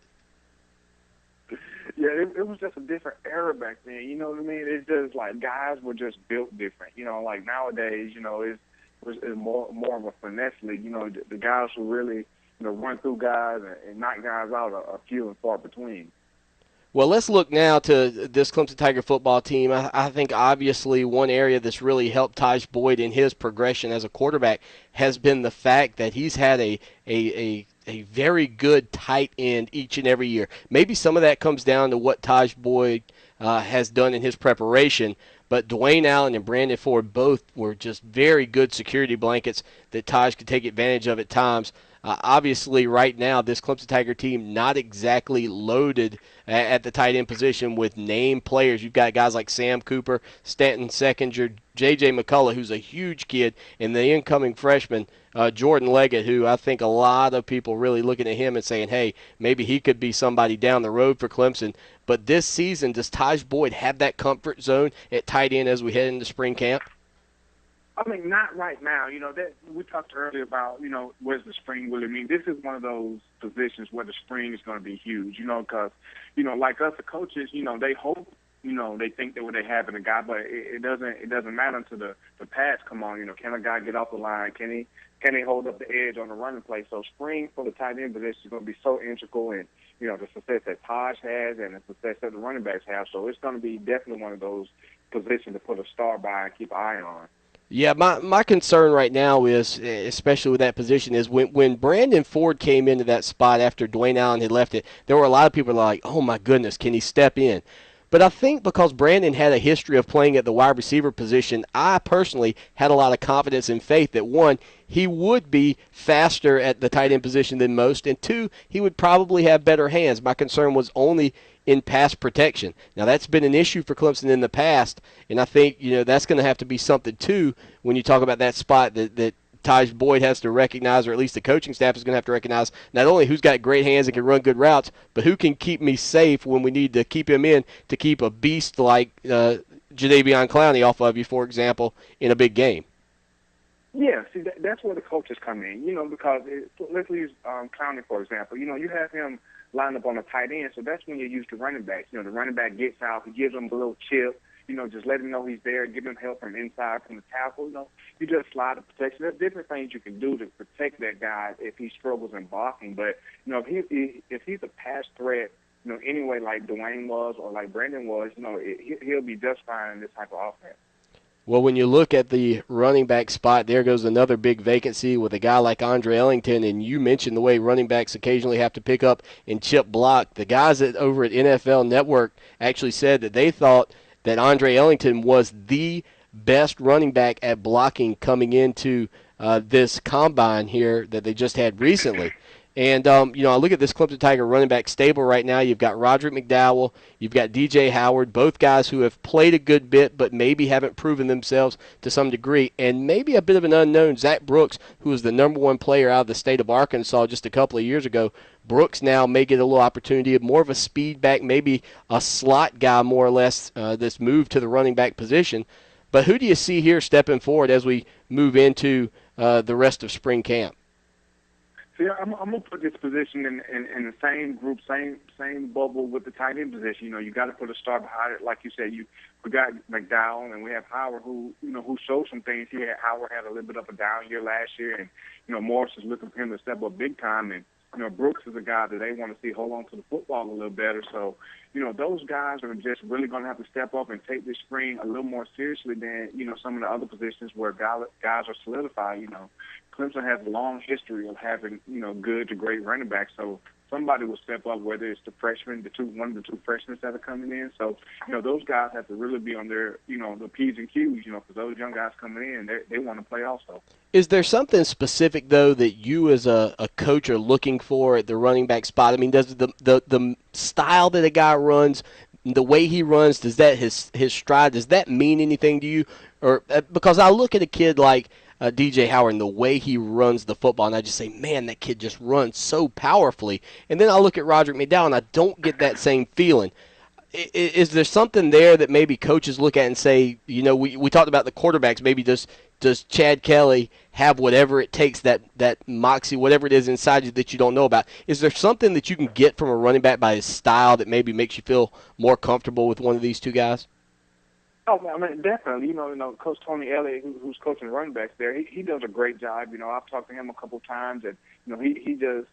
L: Yeah, it was just a different era back then. You know what I mean? It's just like guys were just built different. Like nowadays, it's more of a finesse league. The guys who really run through guys and knock guys out are few and far between.
A: Well, let's look now to this Clemson Tiger football team. I think obviously one area that's really helped Taj Boyd in his progression as a quarterback has been the fact that he's had a very good tight end each and every year. Maybe some of that comes down to what Taj Boyd has done in his preparation, but Dwayne Allen and Brandon Ford both were just very good security blankets that Taj could take advantage of at times. Obviously, right now, this Clemson Tiger team not exactly loaded at the tight end position with name players. You've got guys like Sam Cooper, Stanton Seckinger, J.J. McCullough, who's a huge kid, and the incoming freshman, Jordan Leggett, who I think a lot of people really looking at him and saying, hey, maybe he could be somebody down the road for Clemson. But this season, does Taj Boyd have that comfort zone at tight end as we head into spring camp?
L: I mean, not right now. That we talked earlier about, where's the spring really mean? This is one of those positions where the spring is going to be huge, because, like us, the coaches, they hope, they think that what they have in a guy, but it doesn't matter until the pass come on. Can a guy get off the line? Can he hold up the edge on the running play? So spring for the tight end position is going to be so integral in, the success that Taj has and the success that the running backs have. So it's going to be definitely one of those positions to put a star by and keep an eye on.
A: Yeah, my concern right now is, especially with that position, is when Brandon Ford came into that spot after Dwayne Allen had left it, there were a lot of people like, oh, my goodness, can he step in? But I think because Brandon had a history of playing at the wide receiver position, I personally had a lot of confidence and faith that, one, he would be faster at the tight end position than most, and two, he would probably have better hands. My concern was only in pass protection. Now, that's been an issue for Clemson in the past, and I think that's going to have to be something, too, when you talk about that spot that Taj Boyd has to recognize, or at least the coaching staff is going to have to recognize, not only who's got great hands and can run good routes, but who can keep me safe when we need to keep him in to keep a beast like Jadeveon Clowney off of you, for example, in a big game.
L: Yeah, see, that's where the coaches come in, because let's use Clowney, for example. You have him line up on a tight end, so that's when you use the running backs. The running back gets out, he gives him a little chip, just let him know he's there, give him help from inside, from the tackle. You just slide the protection. There's different things you can do to protect that guy if he struggles in blocking. But, if he's a pass threat, anyway, like Dwayne was or like Brandon was, he'll be just fine in this type of offense.
A: Well, when you look at the running back spot, there goes another big vacancy with a guy like Andre Ellington, and you mentioned the way running backs occasionally have to pick up and chip block. The guys over at NFL Network actually said that they thought that Andre Ellington was the best running back at blocking coming into this combine here that they just had recently. And, I look at this Clemson Tiger running back stable right now. You've got Roderick McDowell. You've got DJ Howard, both guys who have played a good bit but maybe haven't proven themselves to some degree. And maybe a bit of an unknown, Zach Brooks, who was the number one player out of the state of Arkansas just a couple of years ago. Brooks now may get a little opportunity of more of a speed back, maybe a slot guy more or less that's moved to the running back position. But who do you see here stepping forward as we move into the rest of spring camp?
L: See, I'm gonna put this position in the same group, same bubble with the tight end position. You know, you got to put a star behind it. Like you said, we got McDowell and we have Howard, who showed some things. Howard had a little bit of a down year last year, and Morris is looking for him to step up big time. And Brooks is a guy that they want to see hold on to the football a little better. So, those guys are just really going to have to step up and take this spring a little more seriously than some of the other positions where guys are solidified. Clemson has a long history of having, good to great running backs. So somebody will step up, whether it's the freshmen, one of the two freshmen that are coming in. So, those guys have to really be on their, the P's and Q's, because those young guys coming in, they want to play also.
A: Is there something specific, though, that you as a coach are looking for at the running back spot? I mean, does the style that a guy runs, the way he runs, does that his stride, does that mean anything to you? Or because I look at a kid like DJ Howard and the way he runs the football, and I just say, man, that kid just runs so powerfully. And then I look at Roderick McDowell, and I don't get that same feeling. Is there something there that maybe coaches look at and say, we talked about the quarterbacks, maybe does Chad Kelly have whatever it takes, that moxie, whatever it is inside you that you don't know about? Is there something that you can get from a running back by his style that maybe makes you feel more comfortable with one of these two guys?
L: Oh, I mean, definitely. Coach Tony Elliott, who's coaching running backs there, he does a great job. I've talked to him a couple of times, and he does,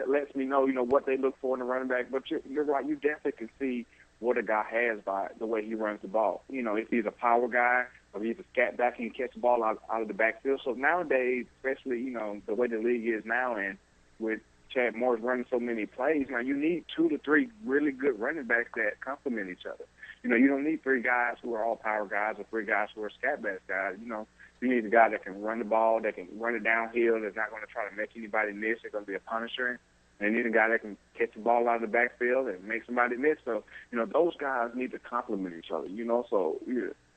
L: lets me know, what they look for in a running back. But you're right, you definitely can see what a guy has by the way he runs the ball. If he's a power guy or he's a scat back, he can catch the ball out of the backfield. So nowadays, especially the way the league is now, and with Chad Morris running so many plays, now you need 2 to 3 really good running backs that complement each other. You don't need 3 guys who are all power guys or 3 guys who are scat back guys. You need a guy that can run the ball, that can run it downhill, that's not going to try to make anybody miss. They're going to be a punisher. And you need a guy that can catch the ball out of the backfield and make somebody miss. So, those guys need to complement each other, So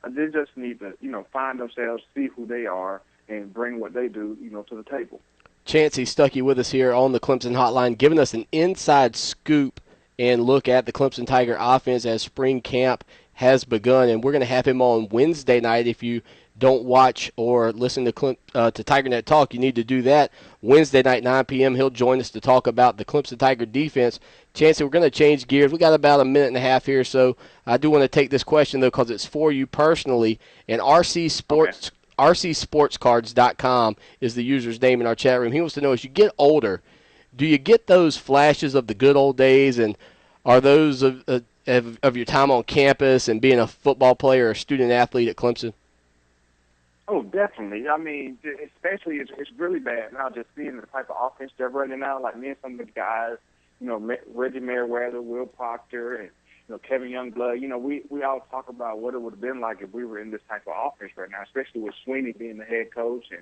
L: they just need to, find themselves, see who they are, and bring what they do, to the table.
A: Chansi Stuckey with us here on the Clemson Hotline, giving us an inside scoop and look at the Clemson Tiger offense as spring camp has begun. And we're going to have him on Wednesday night. If you don't watch or listen to TigerNet Talk, you need to do that. Wednesday night, 9 p.m., he'll join us to talk about the Clemson Tiger defense. Chansi, we're going to change gears. We got about a minute and a half here, so I do want to take this question, though, because it's for you personally. And RCSportscards.com is the user's name in our chat room. He wants to know, as you get older, do you get those flashes of the good old days, and are those of your time on campus and being a football player or student athlete at Clemson?
L: Oh, definitely. I mean, especially it's really bad now just seeing the type of offense they're running out. Like me and some of the guys, Reggie Merriweather, Will Proctor, and Kevin Youngblood. We all talk about what it would have been like if we were in this type of offense right now, especially with Sweeney being the head coach and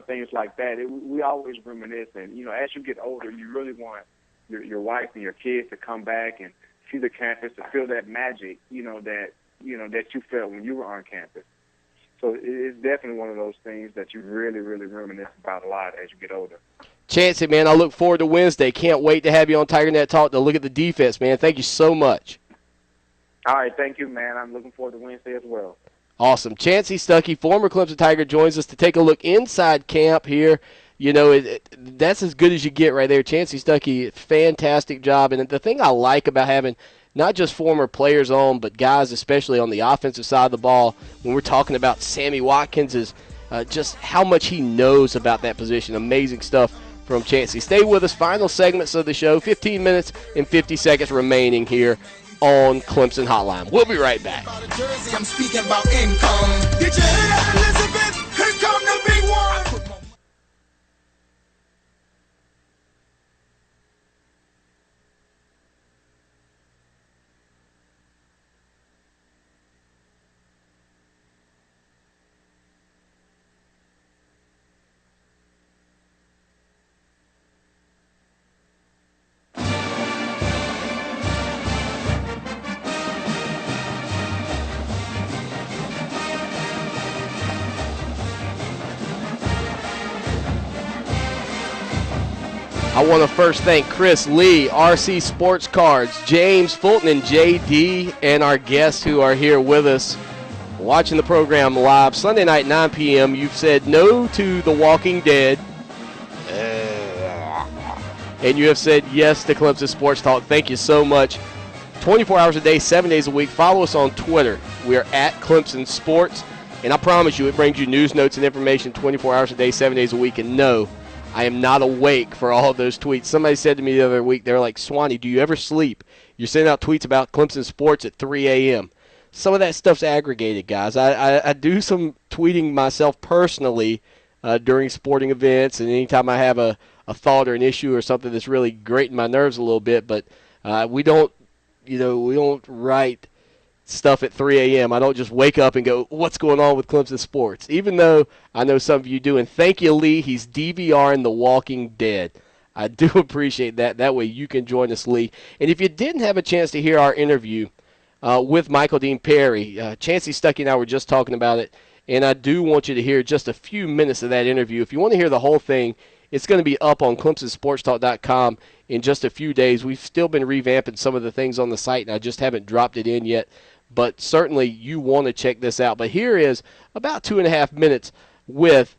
L: things like that. We always reminisce, and as you get older, you really want your wife and your kids to come back and see the campus, to feel that magic, that you felt when you were on campus. So it's definitely one of those things that you really, really reminisce about a lot as you get older.
A: Chansi, man, I look forward to Wednesday. Can't wait to have you on TigerNet Talk to look at the defense, man. Thank you so much.
L: All right, thank you, man. I'm looking forward to Wednesday as well.
A: Awesome. Chansi Stuckey, former Clemson Tiger, joins us to take a look inside camp here. That's as good as you get right there. Chansi Stuckey, fantastic job. And the thing I like about having not just former players on, but guys especially on the offensive side of the ball, when we're talking about Sammy Watkins, is just how much he knows about that position. Amazing stuff from Chansi. Stay with us. Final segments of the show. 15 minutes and 50 seconds remaining here on Clemson Hotline. We'll be right back.
K: I'm speaking about income. Did you hear that, Elizabeth? Here come the big one.
A: I want to first thank Chris Lee, RC Sports Cards, James Fulton, and JD, and our guests who are here with us watching the program live. Sunday night, 9 p.m., you've said no to The Walking Dead. and you have said yes to Clemson Sports Talk. Thank you so much. 24 hours a day, 7 days a week. Follow us on Twitter. We are at Clemson Sports. And I promise you, it brings you news, notes, and information 24 hours a day, 7 days a week. And no, I am not awake for all of those tweets. Somebody said to me the other week, they're like, Swanee, do you ever sleep? You're sending out tweets about Clemson sports at 3 a.m. Some of that stuff's aggregated, guys. I do some tweeting myself personally during sporting events and anytime I have a thought or an issue or something that's really grating my nerves a little bit. But we don't write stuff at 3 a.m. I don't just wake up and go, what's going on with Clemson sports? Even though I know some of you do. And thank you, Lee. He's DVRing The Walking Dead. I do appreciate that. That way you can join us, Lee. And if you didn't have a chance to hear our interview with Michael Dean Perry, Chansi Stuckey and I were just talking about it, and I do want you to hear just a few minutes of that interview. If you want to hear the whole thing, it's going to be up on ClemsonSportsTalk.com in just a few days. We've still been revamping some of the things on the site, and I just haven't dropped it in yet. But certainly you want to check this out. But here is about 2.5 minutes with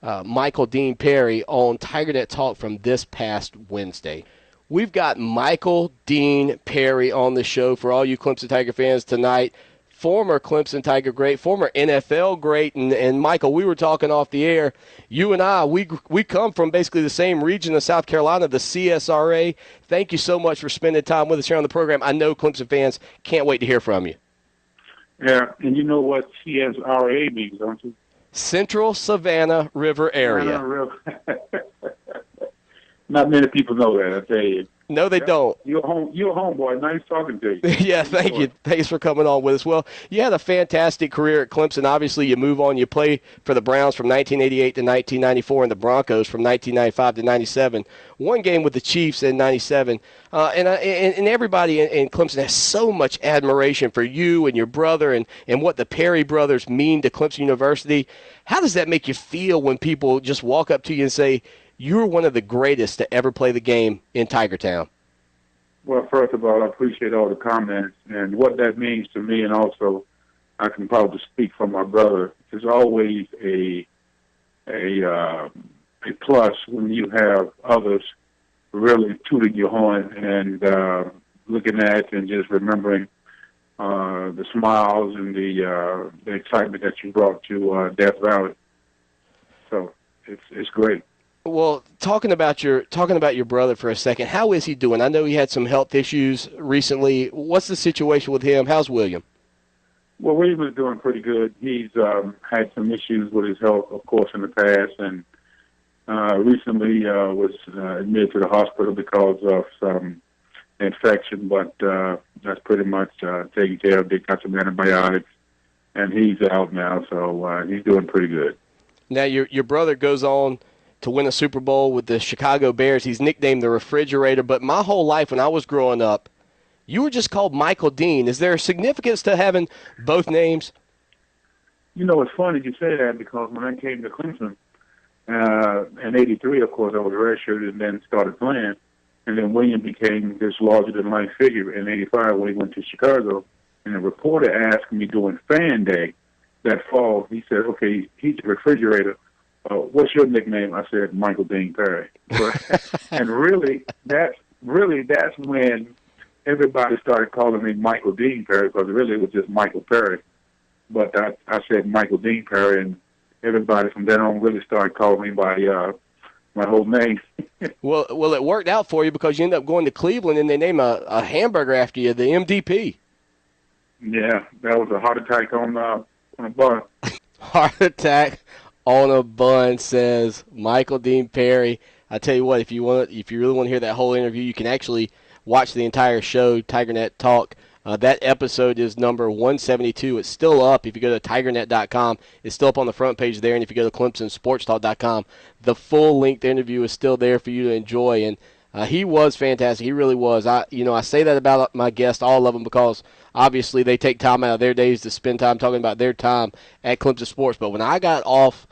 A: Michael Dean Perry on TigerNet Talk from this past Wednesday. We've got Michael Dean Perry on the show for all you Clemson Tiger fans tonight. Former Clemson Tiger great, former NFL great, and Michael, we were talking off the air. You and I, we come from basically the same region of South Carolina, the CSRA. Thank you so much for spending time with us here on the program. I know Clemson fans can't wait to hear from you.
P: Yeah, and you know what CSRA means, don't you?
A: Central Savannah River Area.
P: Not many people know that, I tell you.
A: No, they don't.
P: You're a homeboy. Nice talking to you.
A: Yeah, thank you. Thanks for coming on with us. Well, you had a fantastic career at Clemson. Obviously, you move on. You play for the Browns from 1988 to 1994 and the Broncos from 1995 to 97. One game with the Chiefs in 97. And everybody in Clemson has so much admiration for you and your brother and what the Perry brothers mean to Clemson University. How does that make you feel when people just walk up to you and say, you're one of the greatest to ever play the game in Tigertown?
P: Well, first of all, I appreciate all the comments and what that means to me, and also I can probably speak for my brother. It's always a plus when you have others really tooting your horn and looking at and just remembering the smiles and the excitement that you brought to Death Valley. So it's great.
A: Well, talking about your brother for a second, how is he doing? I know he had some health issues recently. What's the situation with him? How's William?
P: Well, William is doing pretty good. He's had some issues with his health, of course, in the past, and recently was admitted to the hospital because of some infection, but that's pretty much taken care of. They got some antibiotics, and he's out now, so he's doing pretty good.
A: Now, your brother goes on to win a Super Bowl with the Chicago Bears. He's nicknamed the Refrigerator, but my whole life when I was growing up, you were just called Michael Dean. Is there a significance to having both names?
P: You know, it's funny you say that because when I came to Clemson in '83, of course, I was redshirted and then started playing, and then William became this larger-than-life figure in '85 when he went to Chicago, and a reporter asked me during Fan Day that fall, he said, okay, he's the Refrigerator. What's your nickname? I said, Michael Dean Perry. And really, that's when everybody started calling me Michael Dean Perry, because really it was just Michael Perry. But I said Michael Dean Perry, and everybody from then on really started calling me by my whole name.
A: Well, it worked out for you because you ended up going to Cleveland, and they named a hamburger after you, the MDP.
P: Yeah, that was a heart attack on a bun.
A: Heart attack on a bun, says Michael Dean Perry. I tell you what, if you really want to hear that whole interview, you can actually watch the entire show, TigerNet Talk. That episode is number 172. It's still up. If you go to TigerNet.com, it's still up on the front page there. And if you go to ClemsonSportsTalk.com, the full-length interview is still there for you to enjoy. And he was fantastic. He really was. I say that about my guests, all of them, because obviously they take time out of their days to spend time talking about their time at Clemson Sports. But when I got off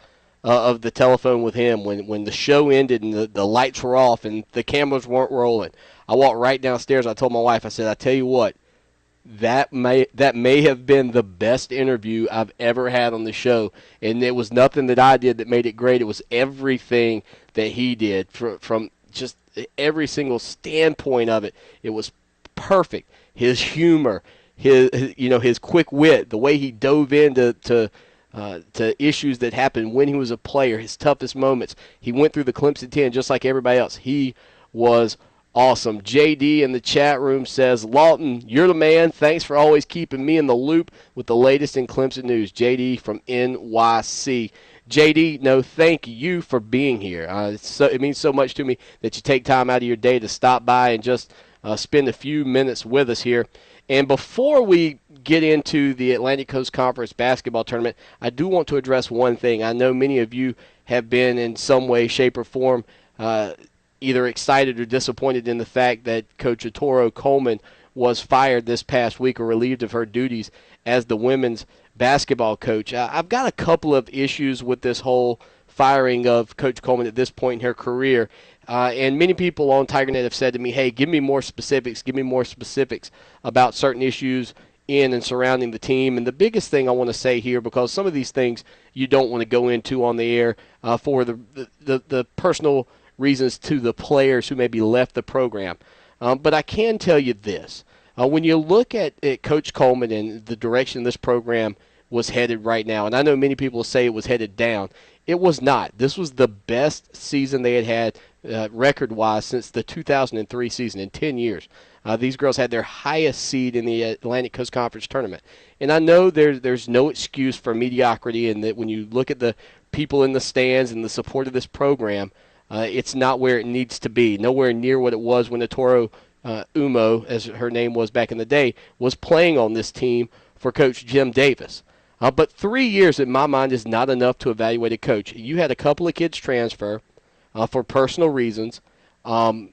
A: of the telephone with him, when the show ended and the lights were off and the cameras weren't rolling, I walked right downstairs. I told my wife, I said, I tell you what, that may have been the best interview I've ever had on the show. And it was nothing that I did that made it great. It was everything that he did, from just every single standpoint of it. It was perfect. His humor, his quick wit, the way he dove into to issues that happened when he was a player, his toughest moments. He went through the Clemson 10 just like everybody else. He was awesome. JD in the chat room says, Lawton, you're the man. Thanks for always keeping me in the loop with the latest in Clemson news. JD from NYC. JD, no, thank you for being here. It means so much to me that you take time out of your day to stop by and just spend a few minutes with us here. And before we get into the Atlantic Coast Conference basketball tournament, I do want to address one thing. I know many of you have been in some way, shape, or form either excited or disappointed in the fact that Coach Atoro Coleman was fired this past week or relieved of her duties as the women's basketball coach. I've got a couple of issues with this whole firing of Coach Coleman at this point in her career. And many people on TigerNet have said to me, hey, give me more specifics about certain issues in and surrounding the team. And the biggest thing I want to say here, because some of these things you don't want to go into on the air for the personal reasons to the players who maybe left the program. But I can tell you this. When you look at Coach Coleman and the direction this program was headed right now, and I know many people say it was headed down, it was not. This was the best season they had record-wise since the 2003 season in 10 years. These girls had their highest seed in the Atlantic Coast Conference tournament. And I know there's no excuse for mediocrity, and that when you look at the people in the stands and the support of this program, it's not where it needs to be, nowhere near what it was when Atoro Umo, as her name was back in the day, was playing on this team for Coach Jim Davis. But 3 years, in my mind, is not enough to evaluate a coach. You had a couple of kids transfer for personal reasons, one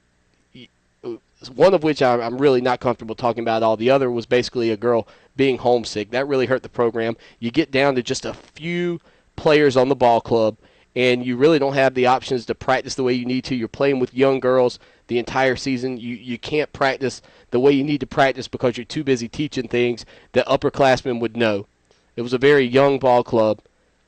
A: of which I'm really not comfortable talking about. All the other was basically a girl being homesick. That really hurt the program. You get down to just a few players on the ball club, and you really don't have the options to practice the way you need to. You're playing with young girls the entire season. You can't practice the way you need to practice because you're too busy teaching things that upperclassmen would know. It was a very young ball club.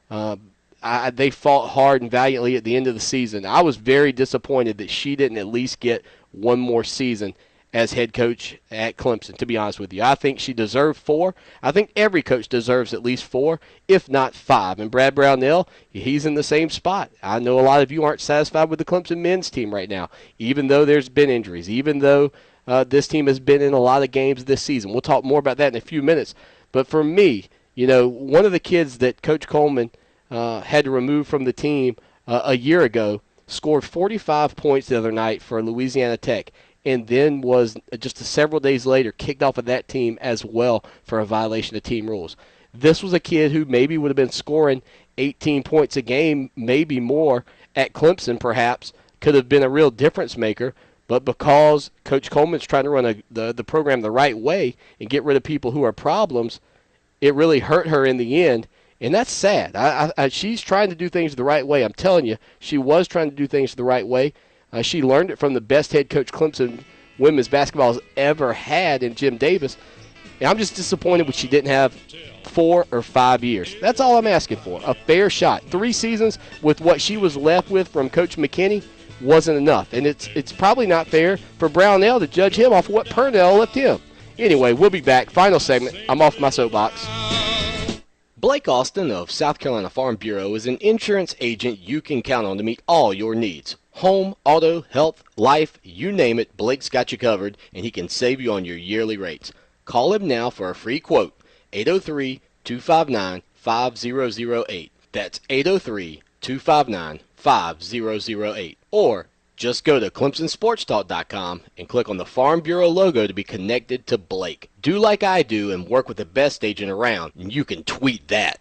A: They fought hard and valiantly at the end of the season. I was very disappointed that she didn't at least get one more season as head coach at Clemson, to be honest with you. I think she deserved 4. I think every coach deserves at least 4, if not 5. And Brad Brownell, he's in the same spot. I know a lot of you aren't satisfied with the Clemson men's team right now, even though there's been injuries, even though this team has been in a lot of games this season. We'll talk more about that in a few minutes. But for me, one of the kids that Coach Coleman had to remove from the team a year ago scored 45 points the other night for Louisiana Tech, and then was just several days later kicked off of that team as well for a violation of team rules. This was a kid who maybe would have been scoring 18 points a game, maybe more, at Clemson perhaps, could have been a real difference maker, but because Coach Coleman's trying to run the program the right way and get rid of people who are problems, it really hurt her in the end, and that's sad. She's trying to do things the right way. I'm telling you, she was trying to do things the right way. She learned it from the best head coach Clemson women's basketball has ever had in Jim Davis. And I'm just disappointed when she didn't have 4 or 5 years. That's all I'm asking for, a fair shot. 3 seasons with what she was left with from Coach McKinney wasn't enough. And it's probably not fair for Brownell to judge him off what Purnell left him. Anyway, we'll be back. Final segment. I'm off my soapbox. Blake Austin of South Carolina Farm Bureau is an insurance agent you can count on to meet all your needs. Home, auto, health, life, you name it, Blake's got you covered, and he can save you on your yearly rates. Call him now for a free quote, 803-259-5008. That's 803-259-5008. Or just go to ClemsonSportsTalk.com and click on the Farm Bureau logo to be connected to Blake. Do like I do and work with the best agent around, and you can tweet that.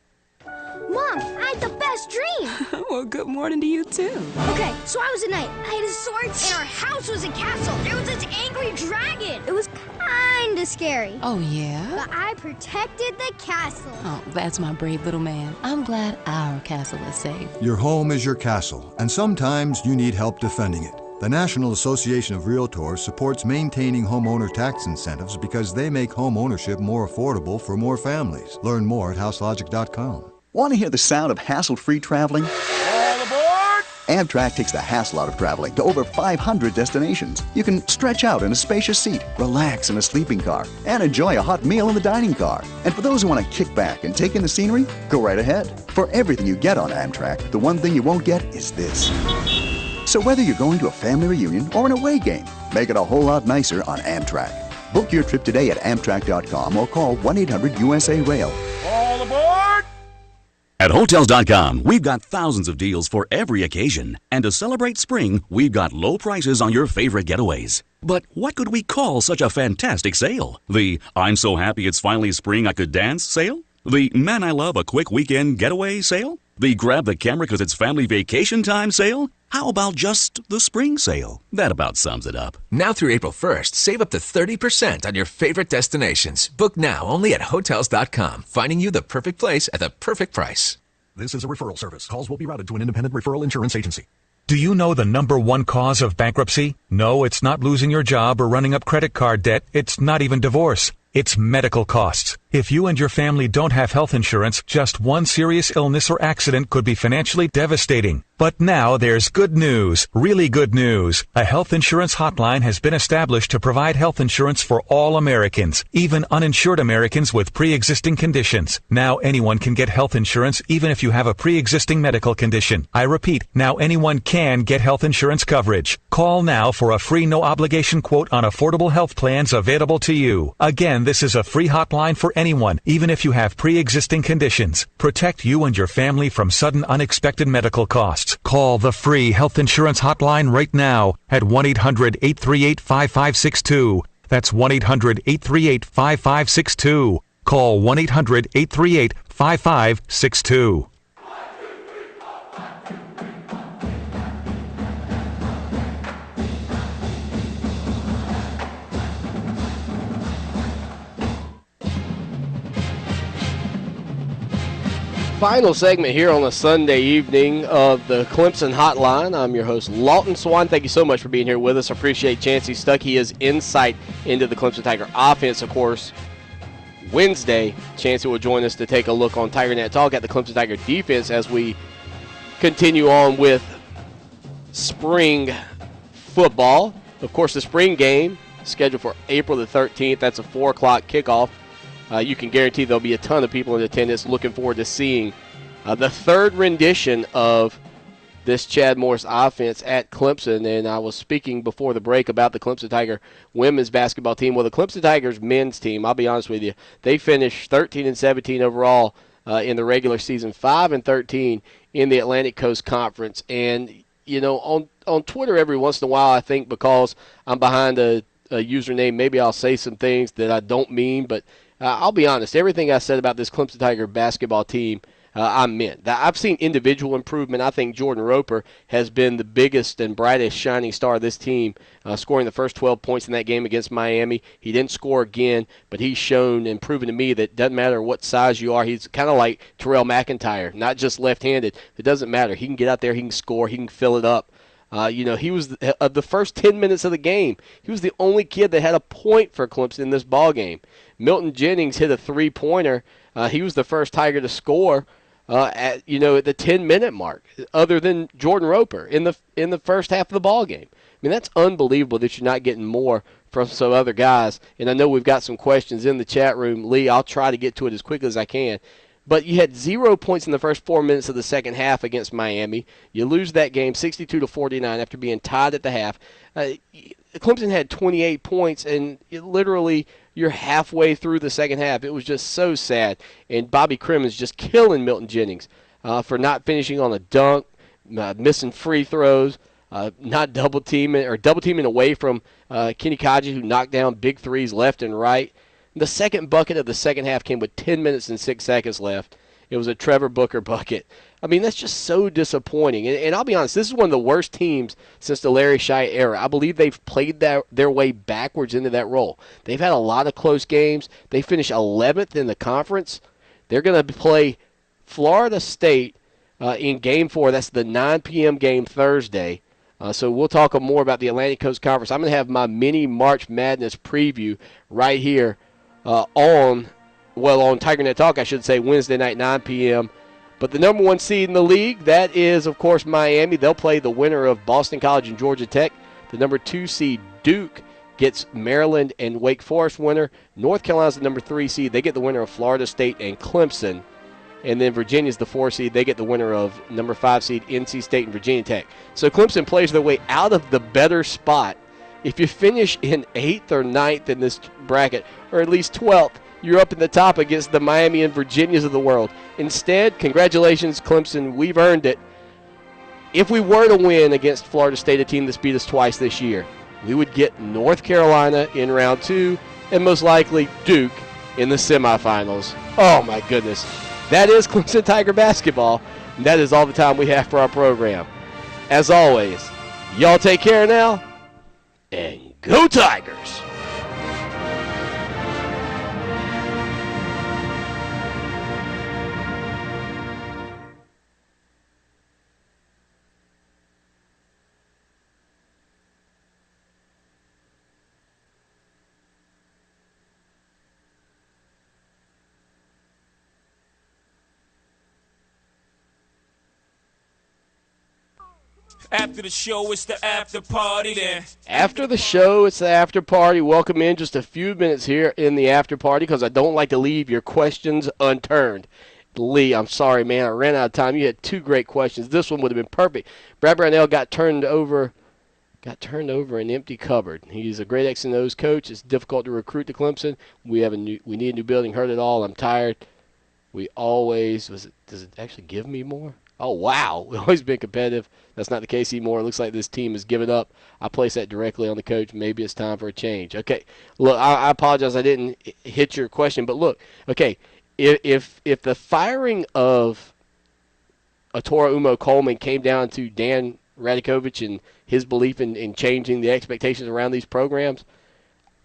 B: Mom, I had the best dream.
C: Well, good morning to you, too.
B: Okay, so I was a knight. I had a sword, and our house was a castle. There was this angry dragon. It was kind of scary.
C: Oh, yeah?
B: But I protected the castle.
C: Oh, that's my brave little man. I'm glad our castle is safe.
D: Your home is your castle, and sometimes you need help defending it. The National Association of Realtors supports maintaining homeowner tax incentives because they make home ownership more affordable for more families. Learn more at houselogic.com.
G: Want to hear the sound of hassle-free traveling?
K: All aboard!
G: Amtrak takes the hassle out of traveling to over 500 destinations. You can stretch out in a spacious seat, relax in a sleeping car, and enjoy a hot meal in the dining car. And for those who want to kick back and take in the scenery, go right ahead. For everything you get on Amtrak, the one thing you won't get is this. So whether you're going to a family reunion or an away game, make it a whole lot nicer on Amtrak. Book your trip today at Amtrak.com or call 1-800-USA-RAIL.
K: All aboard!
Q: At Hotels.com, we've got thousands of deals for every occasion. And to celebrate spring, we've got low prices on your favorite getaways. But what could we call such a fantastic sale? The I'm so happy it's finally spring I could dance sale? The man I love a quick weekend getaway sale? The grab the camera because it's family vacation time sale? How about just the spring sale? That about sums it up.
R: Now through April 1st, save up to 30% on your favorite destinations. Book now only at Hotels.com, finding you the perfect place at the perfect price.
E: This is a referral service. Calls will be routed to an independent referral insurance agency.
F: Do you know the number one cause of bankruptcy? No, it's not losing your job or running up credit card debt. It's not even divorce. It's medical costs. If you and your family don't have health insurance, just one serious illness or accident could be financially devastating. But now there's good news, really good news. A health insurance hotline has been established to provide health insurance for all Americans, even uninsured Americans with pre-existing conditions. Now anyone can get health insurance even if you have a pre-existing medical condition. I repeat, now anyone can get health insurance coverage. Call now for a free no-obligation quote on affordable health plans available to you. Again, this is a free hotline for anyone, even if you have pre-existing conditions. Protect you and your family from sudden unexpected medical costs. Call the free health insurance hotline right now at 1-800-838-5562. That's 1-800-838-5562. Call 1-800-838-5562.
A: Final segment here on a Sunday evening of the Clemson Hotline. I'm your host, Lawton Swan. Thank you so much for being here with us. Appreciate Chansi Stuckey, his insight into the Clemson Tiger offense. Of course, Wednesday, Chansi will join us to take a look on TigerNet Talk at the Clemson Tiger defense as we continue on with spring football. Of course, the spring game scheduled for April the 13th. That's a 4 o'clock kickoff. You can guarantee there'll be a ton of people in attendance. Looking forward to seeing the third rendition of this Chad Morris offense at Clemson. And I was speaking before the break about the Clemson Tiger women's basketball team. Well, the Clemson Tigers men's team, I'll be honest with you, they finished 13-17 overall in the regular season, 5-13 in the Atlantic Coast Conference. And, you know, on Twitter every once in a while, I think because I'm behind a username, maybe I'll say some things that I don't mean, but I'll be honest, everything I said about this Clemson Tiger basketball team, I meant. I've seen individual improvement. I think Jordan Roper has been the biggest and brightest shining star of this team, scoring the first 12 points in that game against Miami. He didn't score again, but he's shown and proven to me that it doesn't matter what size you are. He's kind of like Terrell McIntyre, not just left-handed. It doesn't matter. He can get out there, he can score, he can fill it up. He was the first 10 minutes of the game. He was the only kid that had a point for Clemson in this ball game. Milton Jennings hit a three-pointer. He was the first Tiger to score at the 10-minute mark, other than Jordan Roper in the first half of the ball game. I mean, that's unbelievable that you're not getting more from some other guys. And I know we've got some questions in the chat room. Lee, I'll try to get to it as quickly as I can. But you had 0 points in the first 4 minutes of the second half against Miami. You lose that game 62-49 after being tied at the half. Clemson had 28 points, and literally you're halfway through the second half. It was just so sad. And Bobby Crimmins just killing Milton Jennings for not finishing on a dunk, missing free throws, not double teaming away from Kenny Kaji, who knocked down big threes left and right. The second bucket of the second half came with 10 minutes and 6 seconds left. It was a Trevor Booker bucket. I mean, that's just so disappointing. And I'll be honest, this is one of the worst teams since the Larry Shite era. I believe they've played their way backwards into that role. They've had a lot of close games. They finished 11th in the conference. They're going to play Florida State in Game 4. That's the 9 p.m. game Thursday. So we'll talk more about the Atlantic Coast Conference. I'm going to have my mini March Madness preview right here on TigerNet Talk, I should say, Wednesday night, 9 p.m. But the number 1 seed in the league, that is, of course, Miami. They'll play the winner of Boston College and Georgia Tech. The number 2 seed, Duke, gets Maryland and Wake Forest winner. North Carolina's the number 3 seed. They get the winner of Florida State and Clemson. And then Virginia's the 4 seed. They get the winner of number 5 seed, NC State and Virginia Tech. So Clemson plays their way out of the better spot. If you finish in 8th or 9th in this bracket, or at least 12th, you're up in the top against the Miami and Virginias of the world. Instead, congratulations, Clemson. We've earned it. If we were to win against Florida State, a team that's beat us twice this year, we would get North Carolina in round 2 and most likely Duke in the semifinals. Oh, my goodness. That is Clemson Tiger basketball. And that is all the time we have for our program. As always, y'all take care now, and go Tigers!
K: After the show, it's the after party then.
A: After the show, it's the after party. Welcome in just a few minutes here in the after party because I don't like to leave your questions unturned. Lee, I'm sorry, man. I ran out of time. You had 2 great questions. This one would have been perfect. Brad Brownell got turned over an empty cupboard. He's a great X and O's coach. It's difficult to recruit to Clemson. We need a new building. Heard it all. I'm tired. Does it actually give me more? Oh, wow. We've always been competitive. That's not the case anymore. It looks like this team has given up. I place that directly on the coach. Maybe it's time for a change. Okay, look, I apologize I didn't hit your question. But, look, okay, if the firing of Atora Umo Coleman came down to Dan Radakovich and his belief in changing the expectations around these programs,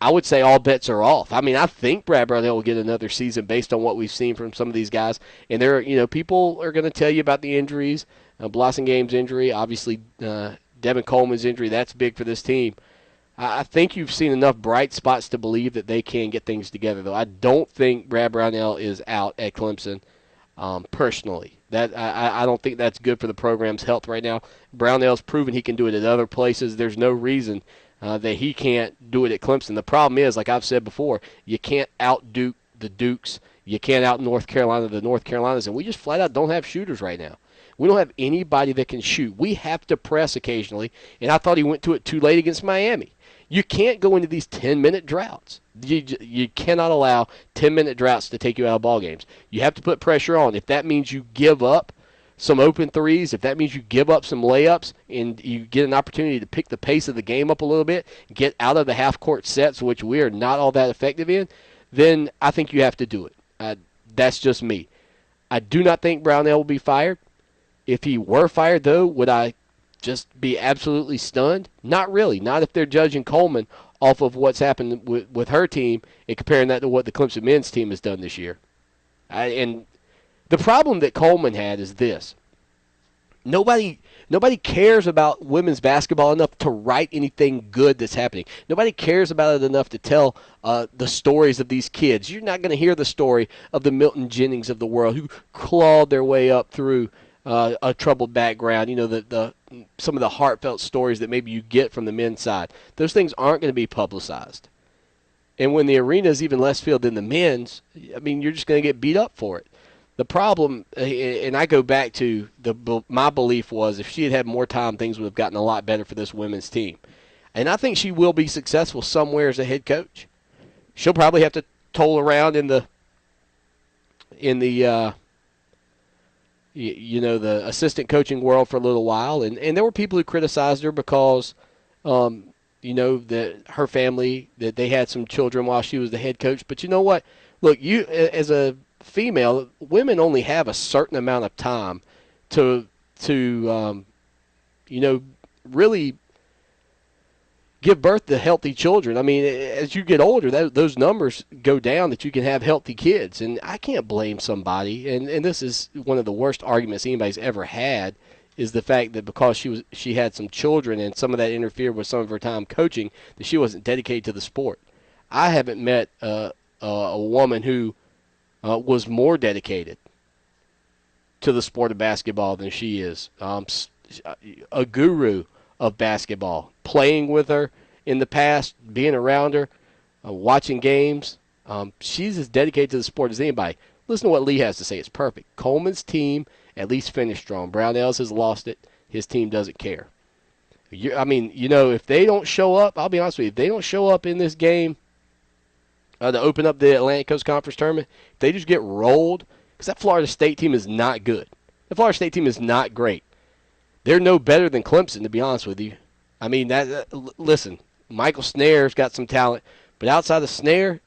A: I would say all bets are off. I mean, I think Brad Brownell will get another season based on what we've seen from some of these guys. And people are going to tell you about the injuries. Blasingham's injury, obviously Devin Coleman's injury, that's big for this team. I think you've seen enough bright spots to believe that they can get things together, though. I don't think Brad Brownell is out at Clemson personally. I don't think that's good for the program's health right now. Brownell's proven he can do it at other places. There's no reason that he can't do it at Clemson. The problem is, like I've said before, you can't out-Duke the Dukes. You can't out-North Carolina the North Carolinas, and we just flat out don't have shooters right now. We don't have anybody that can shoot. We have to press occasionally, and I thought he went to it too late against Miami. You can't go into these 10-minute droughts. You cannot allow 10-minute droughts to take you out of ball games. You have to put pressure on. If that means you give up some open threes, if that means you give up some layups and you get an opportunity to pick the pace of the game up a little bit, get out of the half-court sets, which we are not all that effective in, then I think you have to do it. That's just me. I do not think Brownell will be fired. If he were fired, though, would I just be absolutely stunned? Not really. Not if they're judging Coleman off of what's happened with her team and comparing that to what the Clemson men's team has done this year. And the problem that Coleman had is this. Nobody cares about women's basketball enough to write anything good that's happening. Nobody cares about it enough to tell the stories of these kids. You're not going to hear the story of the Milton Jennings of the world who clawed their way up through a troubled background. You know, some of the heartfelt stories that maybe you get from the men's side. Those things aren't going to be publicized. And when the arena is even less filled than the men's, I mean, you're just going to get beat up for it. The problem, and I go back to my belief was if she had had more time, things would have gotten a lot better for this women's team. And I think she will be successful somewhere as a head coach. She'll probably have to toll around in the assistant coaching world for a little while. And there were people who criticized her because, that her family, that they had some children while she was the head coach. But you know what? Look, you as a female, women only have a certain amount of time to really give birth to healthy children. I mean, as you get older, those numbers go down that you can have healthy kids. And I can't blame somebody, and this is one of the worst arguments anybody's ever had, is the fact that because she had some children and some of that interfered with some of her time coaching, that she wasn't dedicated to the sport. I haven't met a woman who was more dedicated to the sport of basketball than she is. A guru of basketball. Playing with her in the past, being around her, watching games. She's as dedicated to the sport as anybody. Listen to what Lee has to say. It's perfect. Coleman's team at least finished strong. Brownells has lost it. His team doesn't care. If they don't show up, I'll be honest with you, if they don't show up in this game to open up the Atlantic Coast Conference Tournament, if they just get rolled, because that Florida State team is not good. The Florida State team is not great. They're no better than Clemson, to be honest with you. Listen, Michael Snare's got some talent, but outside of Snare,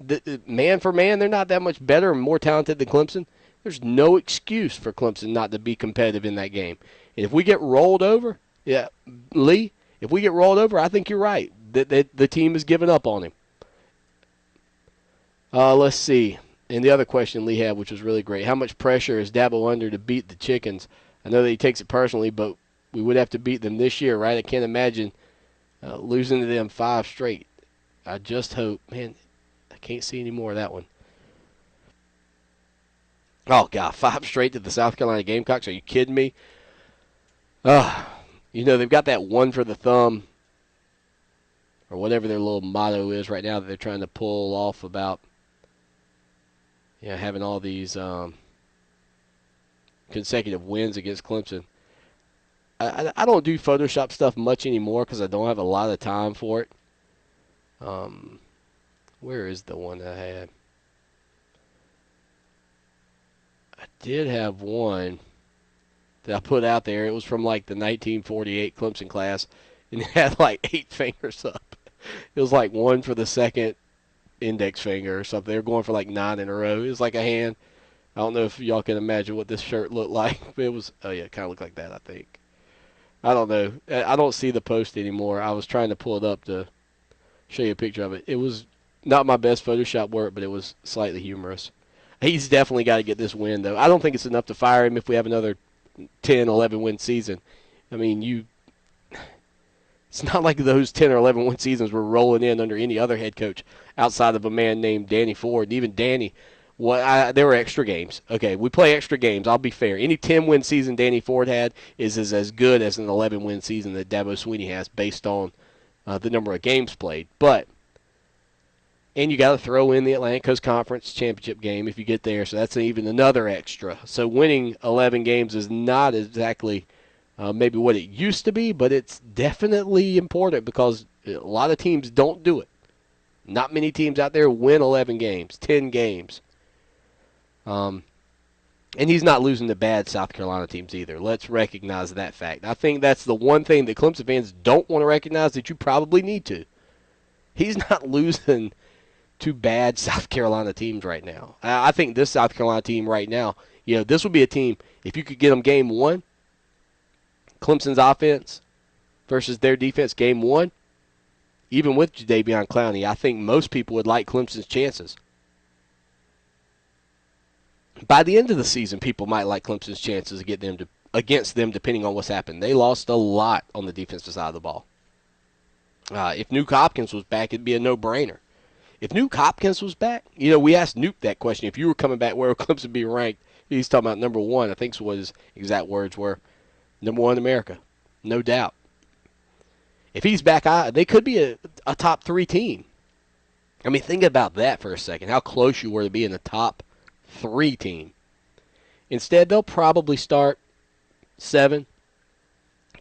A: man for man, they're not that much better and more talented than Clemson. There's no excuse for Clemson not to be competitive in that game. And if we get rolled over, Lee, if we get rolled over, I think you're right. The team has given up on him. Let's see. And the other question Lee had, which was really great, how much pressure is Dabo under to beat the Chickens? I know that he takes it personally, but we would have to beat them this year, right? I can't imagine losing to them 5 straight. I just hope. Man, I can't see any more of that one. Oh, God, 5 straight to the South Carolina Gamecocks. Are you kidding me? They've got that one for the thumb or whatever their little motto is right now that they're trying to pull off about having all these consecutive wins against Clemson. I don't do Photoshop stuff much anymore because I don't have a lot of time for it. Where is the one that I had? I did have one that I put out there. It was from like the 1948 Clemson class, and it had like 8 fingers up. It was like one for the second index finger or something. They were going for like 9 in a row. It was like a hand. I don't know if y'all can imagine what this shirt looked like, but it was, it kind of looked like that, I think. I don't know. I don't see the post anymore. I was trying to pull it up to show you a picture of it. It was not my best Photoshop work, but it was slightly humorous. He's definitely got to get this win, though. I don't think it's enough to fire him if we have another 10, 11-win season. It's not like those 10 or 11-win seasons were rolling in under any other head coach outside of a man named Danny Ford. And even Danny, there were extra games. Okay, we play extra games. I'll be fair. Any 10-win season Danny Ford had is as good as an 11-win season that Dabo Swinney has based on the number of games played. And you got to throw in the Atlantic Coast Conference championship game if you get there, so that's even another extra. So winning 11 games is not exactly maybe what it used to be, but it's definitely important because a lot of teams don't do it. Not many teams out there win 11 games, 10 games. And he's not losing to bad South Carolina teams either. Let's recognize that fact. I think that's the one thing that Clemson fans don't want to recognize that you probably need to. He's not losing to bad South Carolina teams right now. I think this South Carolina team right now, this would be a team, if you could get them game 1, Clemson's offense versus their defense game 1, even with Jadeveon Clowney, I think most people would like Clemson's chances. By the end of the season, people might like Clemson's chances against them depending on what's happened. They lost a lot on the defensive side of the ball. If Nuke Hopkins was back, it'd be a no-brainer. If Nuke Hopkins was back, we asked Nuke that question. If you were coming back, where would Clemson be ranked? He's talking about number 1. I think what his exact words were. Number 1 in America. No doubt. If he's back, they could be a top 3 team. Think about that for a second, how close you were to being a top 3 team. Instead, they'll probably start 7.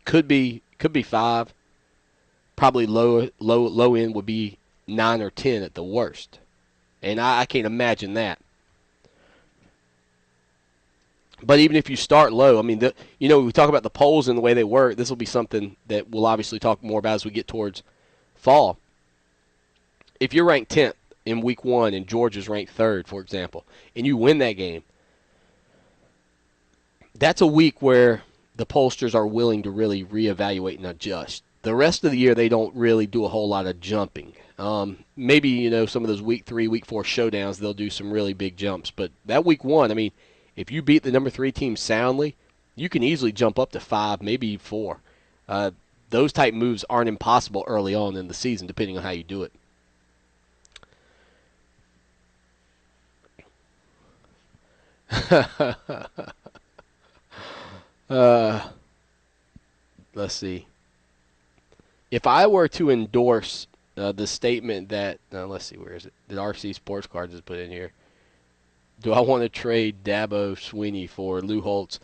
A: Could be 5. Probably low end would be 9 or 10 at the worst. And I can't imagine that. But even if you start low, we talk about the polls and the way they work. This will be something that we'll obviously talk more about as we get towards fall. If you're ranked 10th in week 1 and Georgia's ranked 3rd, for example, and you win that game, that's a week where the pollsters are willing to really reevaluate and adjust. The rest of the year, they don't really do a whole lot of jumping. Maybe, some of those week 3, week 4 showdowns, they'll do some really big jumps. But that week 1, if you beat the number 3 team soundly, you can easily jump up to 5, maybe 4. Those type moves aren't impossible early on in the season, depending on how you do it. Let's see. If I were to endorse the statement that, let's see, where is it? That RC Sports Cards has put in here. Do I want to trade Dabo Sweeney for Lou Holtz?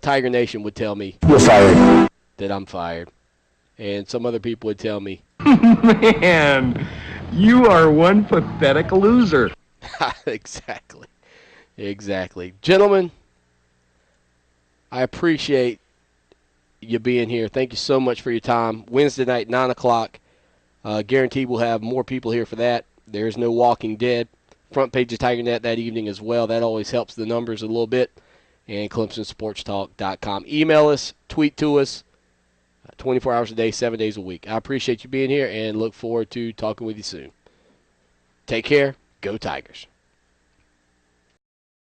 A: Tiger Nation would tell me
K: You're fired.
A: that I'm fired. And some other people would tell me,
K: Man, you are one pathetic loser.
A: Exactly. Gentlemen, I appreciate you being here. Thank you so much for your time. Wednesday night, 9 o'clock. Guaranteed we'll have more people here for that. There's no Walking Dead. Front page of TigerNet that evening as well. That always helps the numbers a little bit. And ClemsonSportsTalk.com. Email us, tweet to us, 24 hours a day, 7 days a week. I appreciate you being here and look forward to talking with you soon. Take care. Go Tigers.